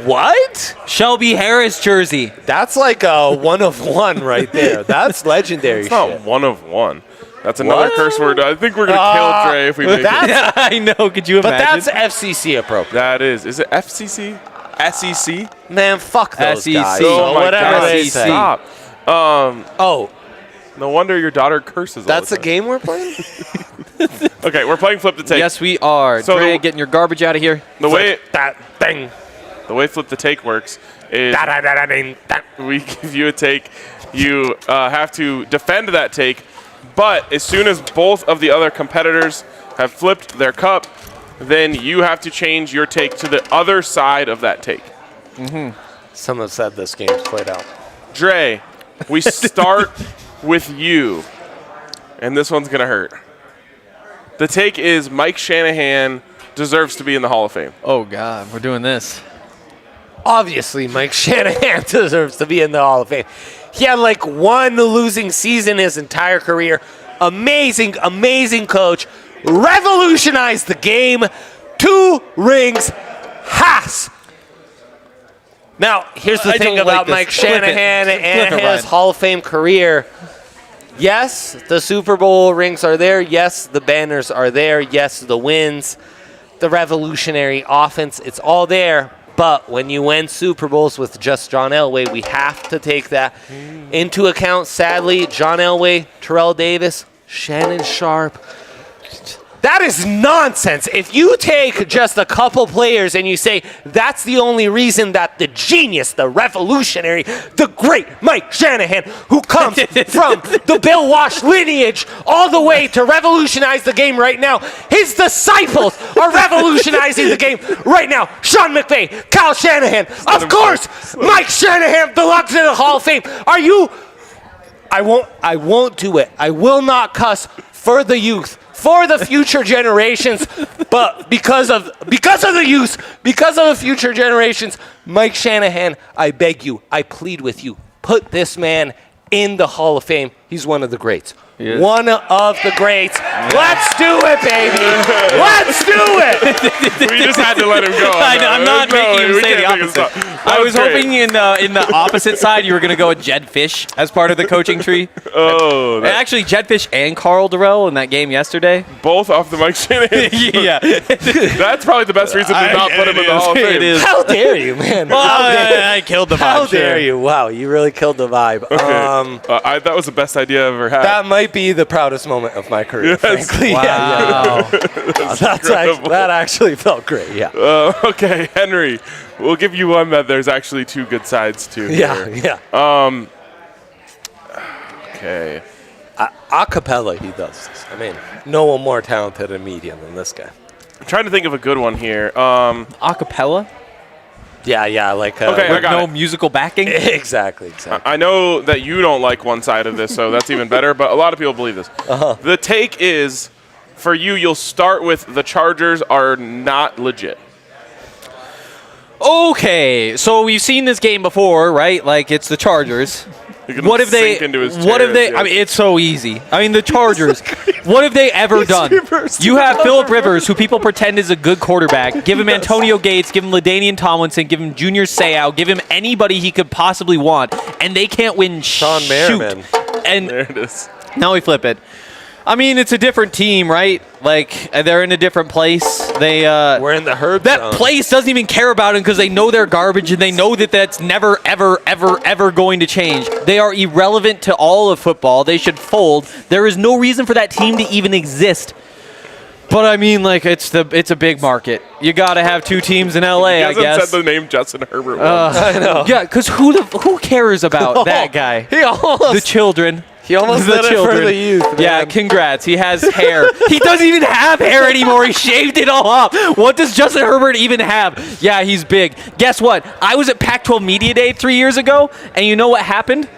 B: What?
C: Shelby Harris jersey.
B: That's like a 1 of 1 right there. That's legendary
A: It's not
B: shit.
A: 1 of 1. That's another
B: What?
A: curse word. I think we're going to kill Dre if we make it.
B: that's-
C: I know. Could you
B: But
C: imagine?
B: that's FCC appropriate.
A: That is. Is it FCC? SEC?
B: Man, fuck those
C: SEC.
B: guys.
A: Oh my
B: whatever
A: God.
B: they say.
A: Stop.
B: Oh,
A: No wonder your daughter curses all
B: that's
A: the
B: a
A: time.
B: game we're playing?
A: Okay, we're playing flip the take.
C: Yes, we are.
A: So
C: Dre,
A: the-
C: getting your garbage out of here.
A: The way
B: That thing.
A: the way flip the take works is
B: Da-da-da-da-ding-da.
A: we give you a take. You have to defend that take, but as soon as both of the other competitors have flipped their cup, then you have to change your take to the other side of that take.
B: Someone said this game's played out.
A: Dre, we start with you, and this one's going to hurt. The take is Mike Shanahan deserves to be in the Hall of Fame.
C: Oh, God. We're doing this.
B: Obviously, Mike Shanahan deserves to be in the Hall of Fame. He had like 1 losing season his entire career. Amazing, amazing coach. Revolutionized the game. 2 rings. Has. Now, here's the
C: I
B: thing
C: don't like
B: about
C: this.
B: Mike
C: Flip it.
B: Shanahan
C: Flip
B: and
C: it,
B: his
C: Ryan.
B: Hall of Fame career. Yes, the Super Bowl rings are there. Yes, the banners are there. Yes, the wins, the revolutionary offense, it's all there. But when you win Super Bowls with just John Elway, we have to take that into account. Sadly, John Elway, Terrell Davis, Shannon Sharp, That is nonsense. If you take just a couple players and you say that's the only reason that the genius, the revolutionary, the great Mike Shanahan, who comes from the Bill Walsh lineage all the way to revolutionize the game right now, his disciples are revolutionizing the game right now. Sean McVay, Kyle Shanahan, of course, Mike Shanahan belongs in the Hall of Fame. Are you? I won't do it. I will not cuss for the youth, for the future generations, but because of the youth, because of the future generations, Mike Shanahan, I beg you, I plead with you, put this man in the Hall of Fame. He's one of the greats.
C: Yes.
B: One of the greats. Let's do it, baby. Let's do it.
A: We just had to let him go.
C: I'm not making him say the opposite. I was hoping in the opposite side you were going to go with Jed Fish as part of the coaching tree.
A: Oh.
C: Actually, Jed Fish and Carl Durrell in that game yesterday.
A: Both off the Mike Shanahan.
C: Yeah.
A: That's probably the best reason to not put him in the Hall of Fame.
C: It is.
B: How dare you, man?
C: Well, I killed the vibe.
B: How dare you? Wow, you really killed the vibe.
A: Okay. That was the best idea I've ever had.
B: That might be the proudest moment of my career, frankly.
C: Wow.
B: That actually felt great, yeah.
A: Okay, Henry, we'll give you one that there's actually two good sides to here.
B: Yeah.
A: Okay.
B: A cappella, he does this. I mean, no one more talented and medium than this guy.
A: I'm trying to think of a good one here.
C: Acapella?
B: Yeah, like
A: Okay, I
C: With
A: got
C: no
A: it.
C: musical backing?
B: exactly.
A: I know that you don't like one side of this, so that's even better, but a lot of people believe this. The take is, for you, you'll start with the Chargers are not legit.
C: Okay, so we've seen this game before, right? Like, it's the Chargers. What have they? What have they? I mean, it's so easy. I mean, the Chargers. What have they ever done? You have Phillip Rivers, who people pretend is a good quarterback. Give him Antonio Gates. Give him LaDainian Tomlinson. Give him Junior Seau. Give him anybody he could possibly want, and they can't win.
B: Sean Merriman.
C: And
A: There it is.
C: now we flip it. I mean, it's a different team, right? Like, they're in a different place.
B: We're in the Herb
C: That
B: zone.
C: place doesn't even care about them because they know they're garbage and they know that that's never, ever, ever, ever going to change. They are irrelevant to all of football. They should fold. There is no reason for that team to even exist. But I mean, like, it's a big market. You got to have two teams in LA,
A: He
C: I
A: hasn't
C: guess.
A: said the name Justin Herbert once.
B: I know.
C: Yeah, because who cares about that guy?
B: He almost,
C: The children.
B: he almost
C: The
B: did it for the youth, man.
C: Yeah, congrats. He has hair. He doesn't even have hair anymore. He shaved it all off. What does Justin Herbert even have? Yeah, he's big. Guess what? I was at Pac-12 Media Day 3 years ago, and you know what happened?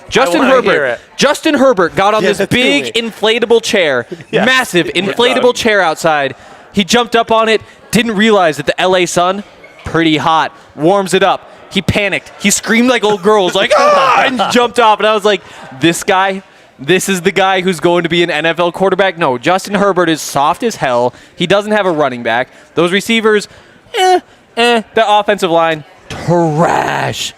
C: Justin
B: wanna hear
C: Herbert.
B: it.
C: Justin Herbert got on
B: Yeah,
C: this
B: do
C: big
B: me.
C: inflatable chair,
B: Yes.
C: massive inflatable chair outside. He jumped up on it, didn't realize that the LA sun, pretty hot, warms it up. He panicked. He screamed like old girls, like, ah, and jumped off. And I was like, this guy, this is the guy who's going to be an NFL quarterback? No, Justin Herbert is soft as hell. He doesn't have a running back. Those receivers, the offensive line, trash.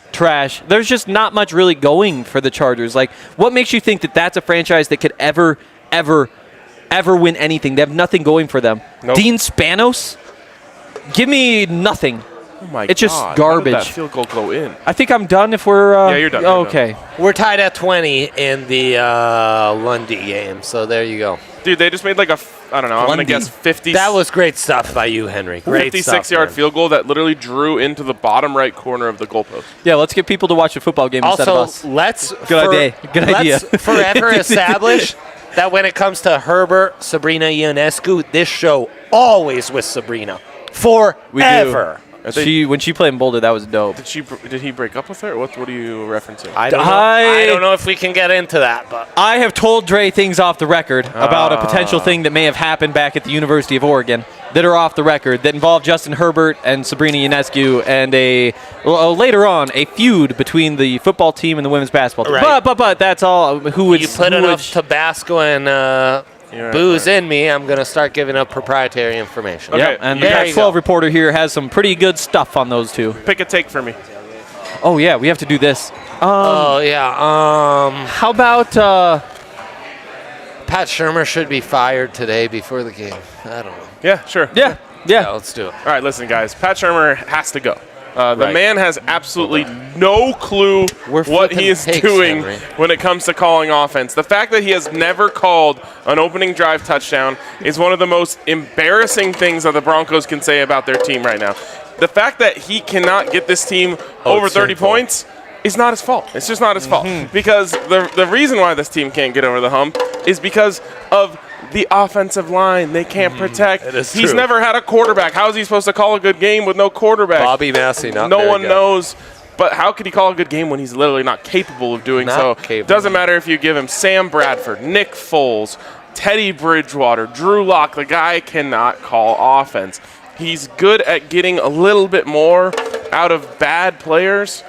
C: There's just not much really going for the Chargers. Like, what makes you think that that's a franchise that could ever win anything? They have nothing going for them.
A: Nope.
C: Dean Spanos? Give me nothing.
A: Oh my
C: It's just
A: God.
C: garbage.
A: How did that field goal go in?
C: I think I'm done if we're...
A: Yeah, you're done. You're
C: okay.
B: We're tied at 20 in the Lundy game, so there you go.
A: Dude, they just made like I don't know, I'm going to guess 50.
B: That was great stuff by you, Henry. Great
A: 56-yard
B: stuff,
A: field goal that literally drew into the bottom right corner of the goalpost.
C: Yeah, let's get people to watch a football game instead of
B: Also,
C: us.
B: let's
C: idea. Good idea.
B: Let's forever establish that when it comes to Herbert, Sabrina Ionescu, this show always with Sabrina. Forever.
C: When she played in Boulder, that was dope.
A: Did he break up with her? What are you referencing?
B: I don't know if we can get into that, but
C: I have told Dre things off the record about a potential thing that may have happened back at the University of Oregon that are off the record that involve Justin Herbert and Sabrina Ionescu and later on a feud between the football team and the women's basketball team.
B: Right.
C: But that's all. Who would
B: you put enough Tabasco and booze in me, I'm going to start giving up proprietary information.
A: Okay.
C: Yep, and the
B: There you
C: Pac-12
B: go.
C: reporter here has some pretty good stuff on those two.
A: Pick a take for me.
C: Oh yeah, we have to do this.
B: How
C: about
B: Pat Shurmur should be fired today before the game? I don't know.
A: Yeah, sure.
C: Yeah.
B: Let's do it.
A: All right, listen, guys. Pat Shurmur has to go. The man has absolutely no clue what he is doing when it comes to calling offense. The fact that he has never called an opening drive touchdown is one of the most embarrassing things that the Broncos can say about their team right now. The fact that he cannot get this team over 30 points is not his fault. It's just not his fault. Because the reason why this team can't get over the hump is because of the offensive line. They can't protect. He's never had a quarterback. How is he supposed to call a good game with no quarterback?
B: Bobby Massey, not
A: no one knows. But how could he call a good game when he's literally not capable of doing so? Doesn't matter if you give him Sam Bradford, Nick Foles, Teddy Bridgewater, Drew Lock. The guy cannot call offense. He's good at getting a little bit more out of bad players,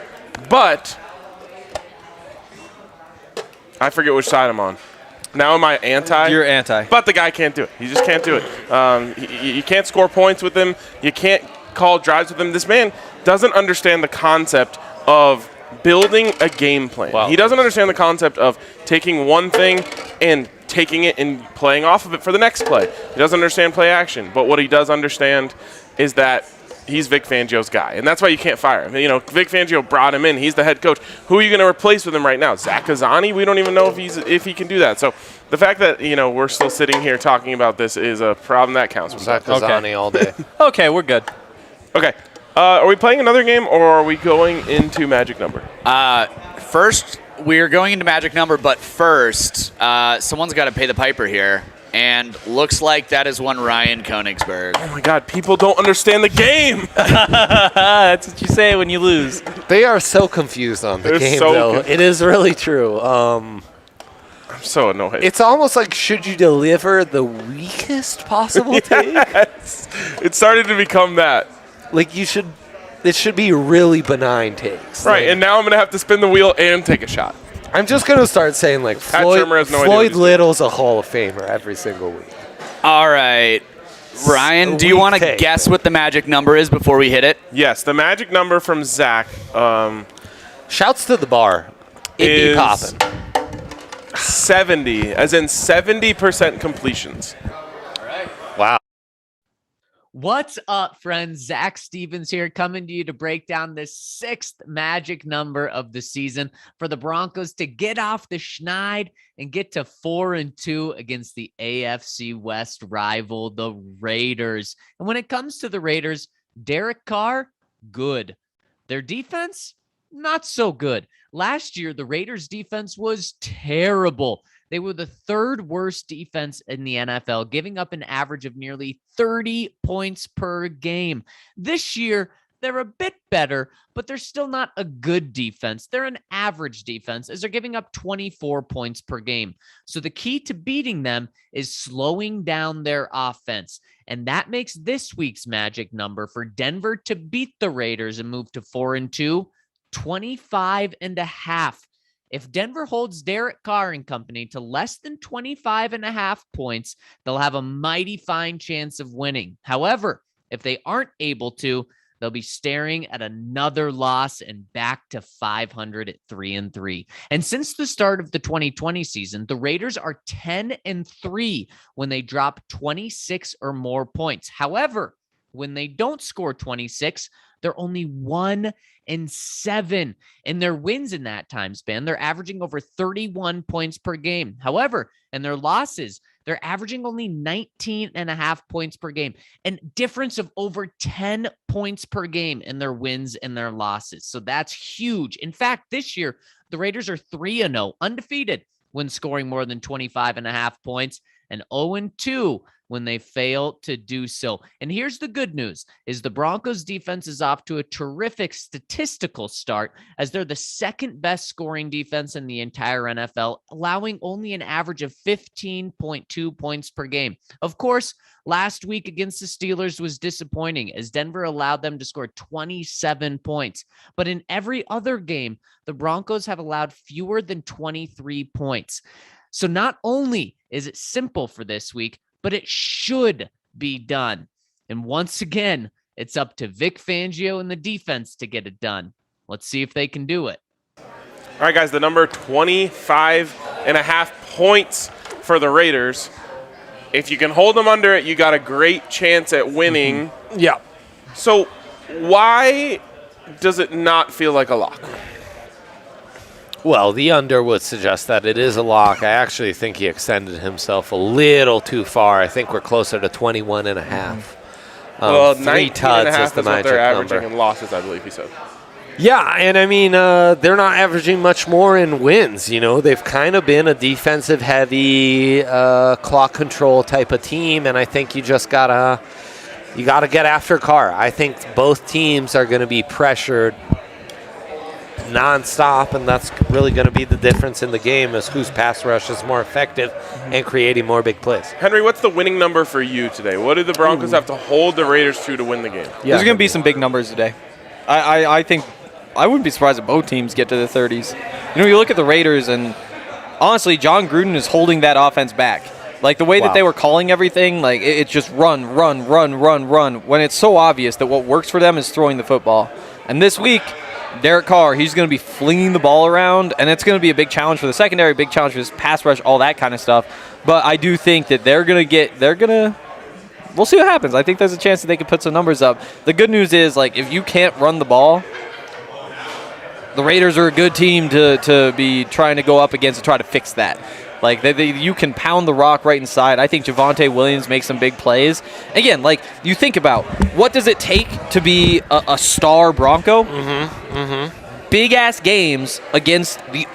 A: but I forget which side I'm on. Now am I anti?
C: You're anti.
A: But the guy can't do it. He just can't do it. You can't score points with him. You can't call drives with him. This man doesn't understand the concept of building a game plan. Wow. He doesn't understand the concept of taking one thing and taking it and playing off of it for the next play. He doesn't understand play action. But what he does understand is that he's Vic Fangio's guy, and that's why you can't fire him. You know, Vic Fangio brought him in. He's the head coach. Who are you going to replace with him right now? Zach Kazani? We don't even know if he can do that. So the fact that, you know, we're still sitting here talking about this is a problem that counts.
B: Zach Kazani all day.
C: Okay, we're good.
A: Okay. Are we playing another game, or are we going into Magic Number?
D: First, we're going into Magic Number, but first, someone's got to pay the piper here. And looks like that is one Ryan Koenigsberg.
A: Oh, my God. People don't understand the game.
C: That's what you say when you lose.
B: They are so confused on the game, though. It is really true.
A: I'm so annoyed.
B: It's almost like, should you deliver the weakest possible take?
A: Yes. It started to become that.
B: Like, it should be really benign takes.
A: Right, and now I'm going to have to spin the wheel and take a shot.
B: I'm just going to start saying, like, Floyd Little's a Hall of Famer every single week.
D: All right. Ryan, do you want to guess what the magic number is before we hit it?
A: Yes, the magic number from Zach.
B: Shouts to the bar. It be poppin'.
A: 70, as in 70% completions.
D: All right.
B: Wow.
L: What's up, friends? Zach Stevens here, coming to you to break down the 6th magic number of the season for the Broncos to get off the schneid and get to 4-2 against the AFC West rival, the Raiders. And when it comes to the Raiders, Derek Carr, good. Their defense, not so good. Last year, the Raiders' defense was terrible. They were the 3rd worst defense in the NFL, giving up an average of nearly 30 points per game. This year, they're a bit better, but they're still not a good defense. They're an average defense as they're giving up 24 points per game. So the key to beating them is slowing down their offense. And that makes this week's magic number for Denver to beat the Raiders and move to 4-2, 25.5. If Denver holds Derek Carr and company to less than 25.5 points, they'll have a mighty fine chance of winning. However, if they aren't able to, they'll be staring at another loss and back to 500 at 3-3. And since the start of the 2020 season, the Raiders are 10-3 when they drop 26 or more points. However, when they don't score 26, they're only 1-7 in their wins in that time span. They're averaging over 31 points per game. However, in their losses, they're averaging only 19.5 points per game, and difference of over 10 points per game in their wins and their losses. So that's huge. In fact, this year, the Raiders are 3-0, undefeated when scoring more than 25.5 points, and 0-2 when they fail to do so. And here's the good news, is the Broncos defense is off to a terrific statistical start as they're the 2nd best scoring defense in the entire NFL, allowing only an average of 15.2 points per game. Of course, last week against the Steelers was disappointing as Denver allowed them to score 27 points. But in every other game, the Broncos have allowed fewer than 23 points. So not only is it simple for this week, but it should be done. And once again, it's up to Vic Fangio and the defense to get it done. Let's see if they can do it.
A: All right, guys, the number 25.5 points for the Raiders. If you can hold them under it, you got a great chance at winning.
B: Yeah.
A: So why does it not feel like a lock?
B: Well, the under would suggest that it is a lock. I actually think he extended himself a little too far. I think we're closer to 21 and a half.
A: Well,
B: 3
A: 19 and a
B: tuds
A: half
B: is the
A: is what
B: magic
A: they're averaging
B: number.
A: in losses, I believe he said.
B: Yeah, and I mean, they're not averaging much more in wins. You know, they've kind of been a defensive-heavy, clock control type of team, and I think you just gotta get after Carr. I think both teams are going to be pressured nonstop, and that's really going to be the difference in the game is whose pass rush is more effective and creating more big plays.
A: Henry, what's the winning number for you today? What do the Broncos have to hold the Raiders to win the game?
M: Yeah, there's going to be some big numbers today. I think I wouldn't be surprised if both teams get to the 30s. You know, you look at the Raiders, and honestly, John Gruden is holding that offense back. Like, the way that they were calling everything, like, it's just run, when it's so obvious that what works for them is throwing the football. And this week, Derek Carr, he's going to be flinging the ball around, and it's going to be a big challenge for the secondary, big challenge for his pass rush, all that kind of stuff. But I do think that we'll see what happens. I think there's a chance that they could put some numbers up. The good news is, like, if you can't run the ball, the Raiders are a good team to be trying to go up against and try to fix that. Like, you can pound the rock right inside. I think Javonte Williams makes some big plays. Again, like, you think about, what does it take to be a star Bronco? Big-ass games against the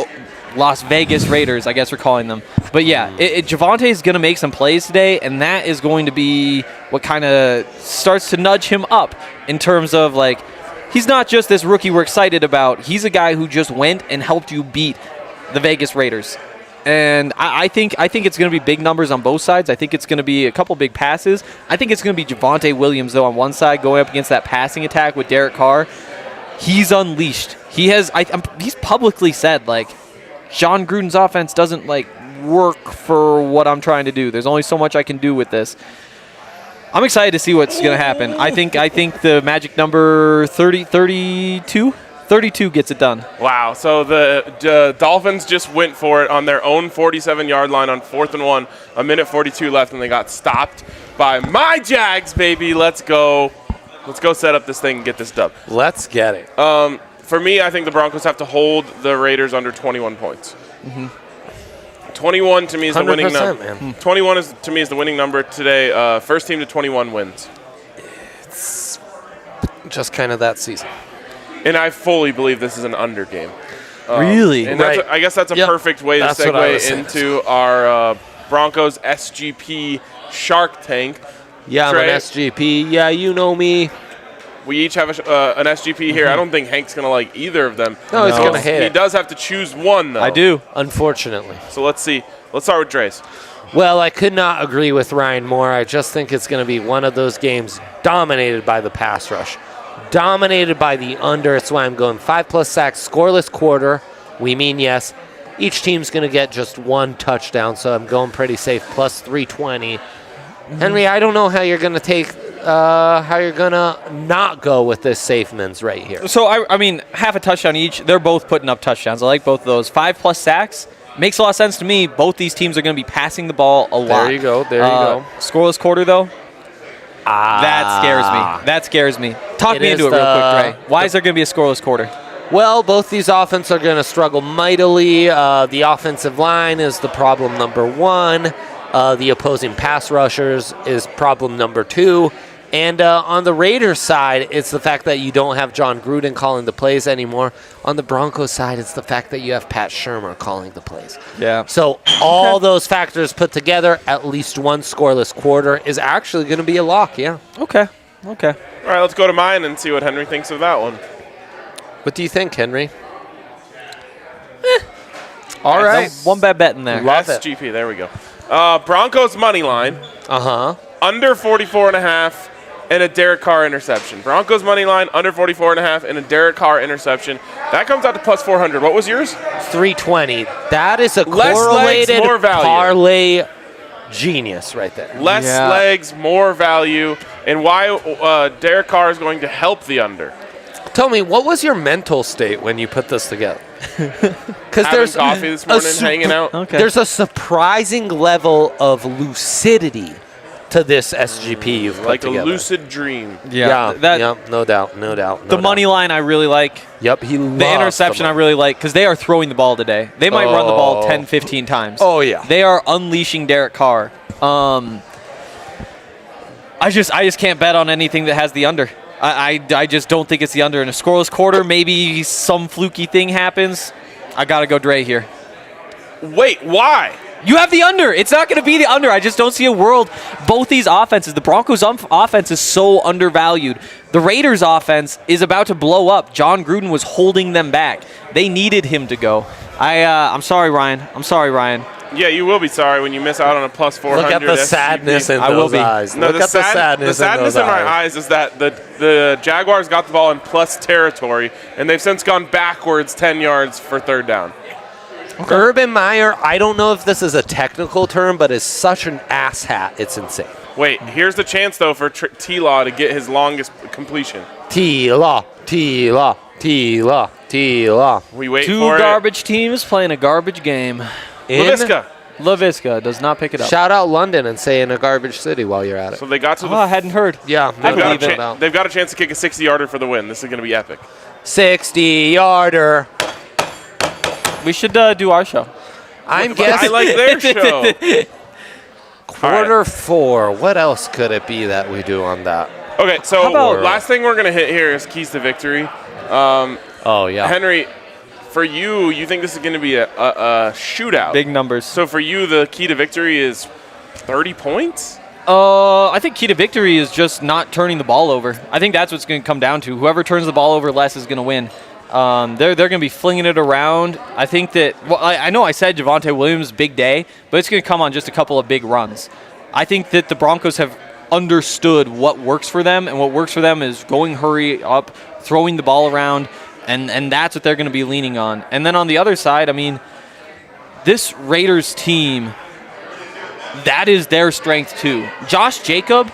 M: Las Vegas Raiders, I guess we're calling them. But, yeah, Javonte is going to make some plays today, and that is going to be what kind of starts to nudge him up in terms of, like, he's not just this rookie we're excited about. He's a guy who just went and helped you beat the Vegas Raiders. And I think it's going to be big numbers on both sides. I think it's going to be a couple big passes. I think it's going to be Javonte Williams, though, on one side, going up against that passing attack with Derek Carr. He's unleashed. He's publicly said, like, John Gruden's offense doesn't, like, work for what I'm trying to do. There's only so much I can do with this. I'm excited to see what's going to happen. I think the magic number 32 gets it done.
A: Wow. So the Dolphins just went for it on their own 47-yard line on 4th and 1, a minute 42 left, and they got stopped by my Jags, baby. Let's go. Let's go set up this thing and get this dub.
B: Let's get it.
A: For me, I think the Broncos have to hold the Raiders under 21 points. 21 to me is the winning number. 21 to me is the winning number today. First team to 21 wins.
B: It's just kind of that season.
A: And I fully believe this is an under game.
M: Really?
A: And I guess that's a perfect way to segue into our Broncos SGP Shark Tank.
B: Yeah,
A: Trey,
B: I'm an SGP. Yeah, you know me.
A: We each have an SGP here. I don't think Hank's going to like either of them.
B: No, he's going to hate it.
A: He does have to choose one, though.
B: I do. Unfortunately.
A: So let's see. Let's start with Dre's.
B: Well, I could not agree with Ryan more. I just think it's going to be one of those games dominated by the pass rush. Dominated by the under. That's why I'm going 5+ sacks, scoreless quarter. We mean yes. Each team's going to get just one touchdown, so I'm going pretty safe, plus 320. Henry, I don't know how you're going to take, how you're going to not go with this safe men's right here.
M: So, I mean, half a touchdown each. They're both putting up touchdowns. I like both of those. 5+ sacks. Makes a lot of sense to me. Both these teams are going to be passing the ball a lot.
B: There you go. There you go.
M: Scoreless quarter, though. That scares me. That scares me. Talk me into it real quick, Dre. Why is there going to be a scoreless quarter?
B: Well, both these offenses are going to struggle mightily. The offensive line is the problem number one. The opposing pass rushers is problem number two. And on the Raiders side, it's the fact that you don't have John Gruden calling the plays anymore. On the Broncos side, it's the fact that you have Pat Shurmur calling the plays.
M: Yeah.
B: So all those factors put together, at least one scoreless quarter is actually going to be a lock, yeah.
M: Okay.
A: All right, let's go to mine and see what Henry thinks of that one.
B: What do you think, Henry?
M: All right. One bad bet in there.
B: Love it.
A: SGP, there we go. Broncos money line. Under 44.5 and a Derek Carr interception. Broncos money line, under 44.5 and a Derek Carr interception. That comes out to plus 400. What was yours?
B: 320. That is a
A: Less
B: correlated
A: legs, more value.
B: parlay genius right there.
A: Less legs, more value. And why Derek Carr is going to help the under.
B: Tell me, what was your mental state when you put this together? Because
A: there's coffee this morning, hanging out.
B: There's a surprising level of lucidity to this SGP you've put
A: Like
B: together.
A: a lucid dream.
B: Yeah,
C: that-
B: no doubt.
C: The money line I really like.
B: Yep, he loves
C: The interception I really like because they are throwing the ball today. They might run the ball 10, 15 times.
B: Oh, yeah.
C: They are unleashing Derek Carr. I just can't bet on anything that has the under. I just don't think it's the under. In a scoreless quarter, maybe some fluky thing happens. I got to go Dre here.
A: Wait, why?
C: You have the under. It's not going to be the under. I just don't see a world. Both these offenses, the Broncos' offense is so undervalued. The Raiders' offense is about to blow up. John Gruden was holding them back. They needed him to go. I'm sorry, Ryan.
A: Yeah, you will be sorry when you miss out on a plus 400.
B: Look at the sadness in those eyes.
A: No,
B: Look at the sadness
A: in my eyes is that the Jaguars got the ball in plus territory, and they've since gone backwards 10 yards for third down.
B: Okay. Urban Meyer, I don't know if this is a technical term, but is such an asshat. It's insane.
A: Wait, here's the chance, though, for T-Law to get his longest completion.
B: T-Law. We wait
C: Two
B: for
C: garbage teams playing a garbage game. LaVisca does not pick it up.
B: Shout out London and say in a garbage city while you're at it.
A: So they got to
C: I hadn't heard.
B: Yeah,
A: they've got a chance to kick a 60-yarder for the win. This is going to be epic.
B: 60-yarder.
C: We should do our show.
B: I'm guessing.
A: I like their show.
B: Quarter 4. What else could it be that we do on that?
A: Okay, so last thing we're going to hit here is keys to victory.
B: Oh, yeah.
A: Henry, for you think this is going to be a shootout.
C: Big numbers.
A: So for you, the key to victory is 30 points?
C: I think key to victory is just not turning the ball over. I think that's what's going to come down to. Whoever turns the ball over less is going to win. They're going to be flinging it around. I think that I know I said Javonte Williams big day, but it's going to come on just a couple of big runs. I think that the Broncos have understood what works for them, and what works for them is going hurry up, throwing the ball around, and that's what they're going to be leaning on. And then on the other side, I mean, this Raiders team, that is their strength too. Josh Jacobs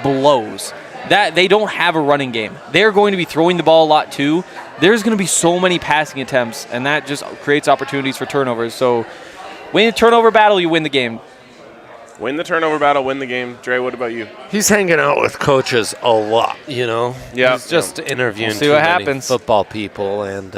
C: blows. That they don't have a running game. They're going to be throwing the ball a lot too. There's going to be so many passing attempts, and that just creates opportunities for turnovers. So win a turnover battle, you win the game.
A: Win the turnover battle, win the game. Dre, what about you?
B: He's hanging out with coaches a lot, you know?
A: Yeah.
B: He's just interviewing
C: We'll see what
B: too many
C: happens.
B: football people, and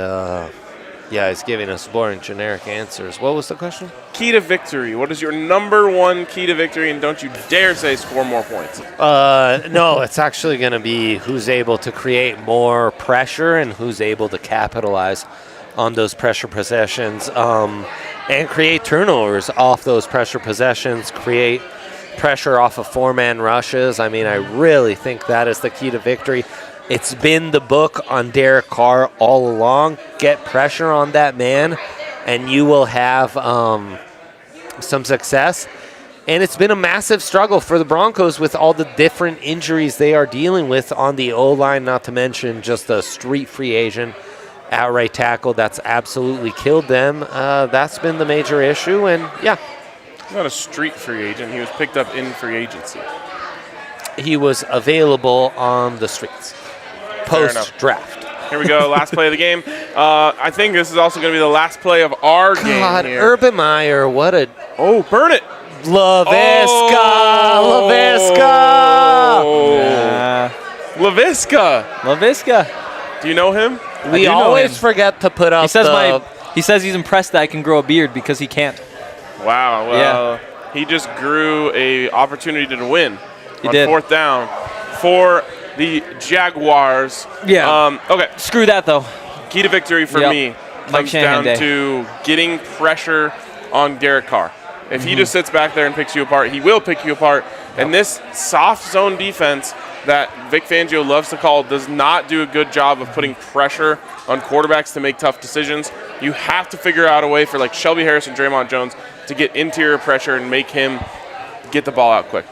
B: he's giving us boring, generic answers. What was the question?
A: Key to victory. What is your number one key to victory? And don't you dare say score more points.
B: No, it's actually going to be who's able to create more pressure and who's able to capitalize on those pressure possessions and create turnovers off those pressure possessions, create pressure off of four-man rushes. I mean, I really think that is the key to victory. It's been the book on Derek Carr all along. Get pressure on that man, and you will have some success. And it's been a massive struggle for the Broncos with all the different injuries they are dealing with on the O-line, not to mention just a street free agent outright tackle that's absolutely killed them. That's been the major issue, and yeah.
A: He's not a street free agent. He was picked up in free agency.
B: He was available on the streets post-draft.
A: Here we go, last play of the game. I think this is also going to be the last play of our game here.
B: Urban Meyer, what a...
A: Oh, burn it.
C: LaVisca.
A: Do you know him?
B: We always forget to put up
C: He says he's impressed that I can grow a beard because he can't.
A: Wow. Well, he just grew a opportunity to win on fourth down for the Jaguars.
C: Yeah.
A: Okay.
C: Screw that, though.
A: Key to victory for me comes down to getting pressure on Derek Carr. If he just sits back there and picks you apart, he will pick you apart. And this soft zone defense that Vic Fangio loves to call does not do a good job of putting pressure on quarterbacks to make tough decisions. You have to figure out a way for like Shelby Harris and Draymond Jones to get interior pressure and make him get the ball out quick.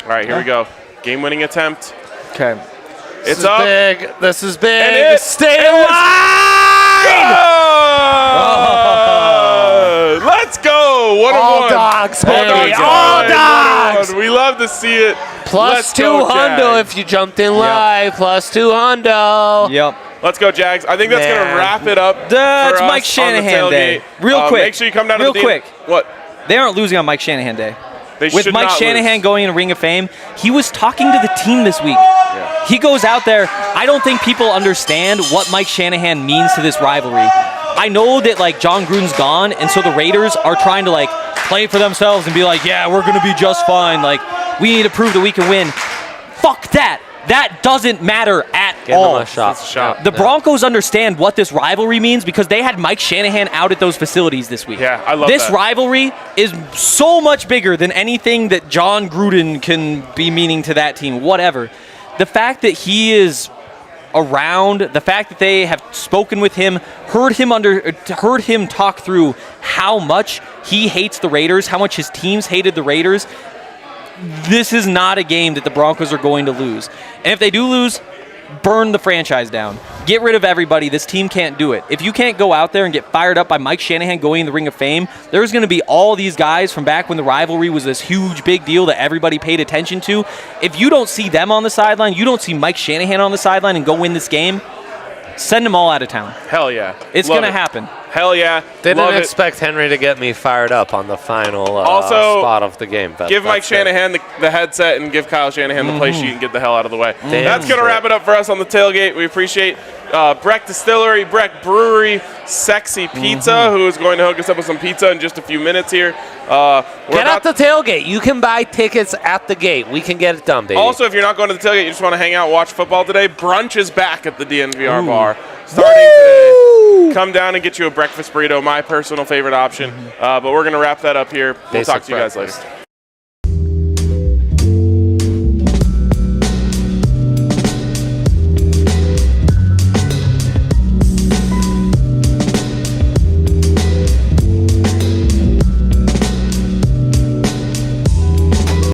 A: All right, here we go. Game-winning attempt.
C: Okay.
A: It's up.
B: This is big.
A: And it
B: Stay alive!
A: Let's go.
B: All dogs, baby. All dogs.
A: We love to see it.
B: Plus 2 hundo if you jumped in live. Plus 2 hundo.
C: Yep.
A: Let's go, Jags. I think that's going to wrap it up.
C: It's Mike Shanahan day. Real quick.
A: Make sure you come down to the
C: quick.
A: What?
C: They aren't losing on Mike Shanahan day.
A: They
C: with
A: should
C: Mike
A: not
C: Shanahan
A: lose.
C: going in the Ring of Fame, he was talking to the team this week. He goes out there. I don't think people understand what Mike Shanahan means to this rivalry. I know that like John Gruden's gone, and so the Raiders are trying to like play for themselves and be like, yeah, we're gonna be just fine. Like we need to prove that we can win. Fuck that. That doesn't matter at
B: Give
C: all.
B: them a shot.
C: The Broncos understand what this rivalry means because they had Mike Shanahan out at those facilities this week.
A: Yeah, I love
C: this
A: that.
C: rivalry is so much bigger than anything that John Gruden can be meaning to that team, whatever. The fact that he is around, the fact that they have spoken with him, heard him talk through how much he hates the Raiders, how much his teams hated the Raiders. This is not a game that the Broncos are going to lose. And if they do lose, burn the franchise down. Get rid of everybody. This team can't do it. If you can't go out there and get fired up by Mike Shanahan going in the Ring of Fame, there's going to be all these guys from back when the rivalry was this huge, big deal that everybody paid attention to. If you don't see them on the sideline, you don't see Mike Shanahan on the sideline and go win this game, send them all out of town.
A: Hell yeah.
C: It's going to happen.
A: Hell yeah.
B: Didn't
A: Love it.
B: expect Henry to get me fired up on the final
A: Also,
B: spot of the game. But
A: Give Mike
B: that's good.
A: Shanahan the headset and give Kyle Shanahan the play sheet and get the hell out of the way.
B: Damn
A: That's going to
B: straight.
A: wrap it up for us on the tailgate. We appreciate Breck Distillery, Breck Brewery, Sexy Pizza, who is going to hook us up with some pizza in just a few minutes here.
B: Get at the tailgate. You can buy tickets at the gate. We can get it done, baby.
A: Also, if you're not going to the tailgate, you just want to hang out, watch football today, brunch is back at the DNVR bar starting today. Come down and get you a breakfast burrito, my personal favorite option. But we're going to wrap that up here. We'll
B: Basic
A: talk to you guys
B: breakfast.
A: later.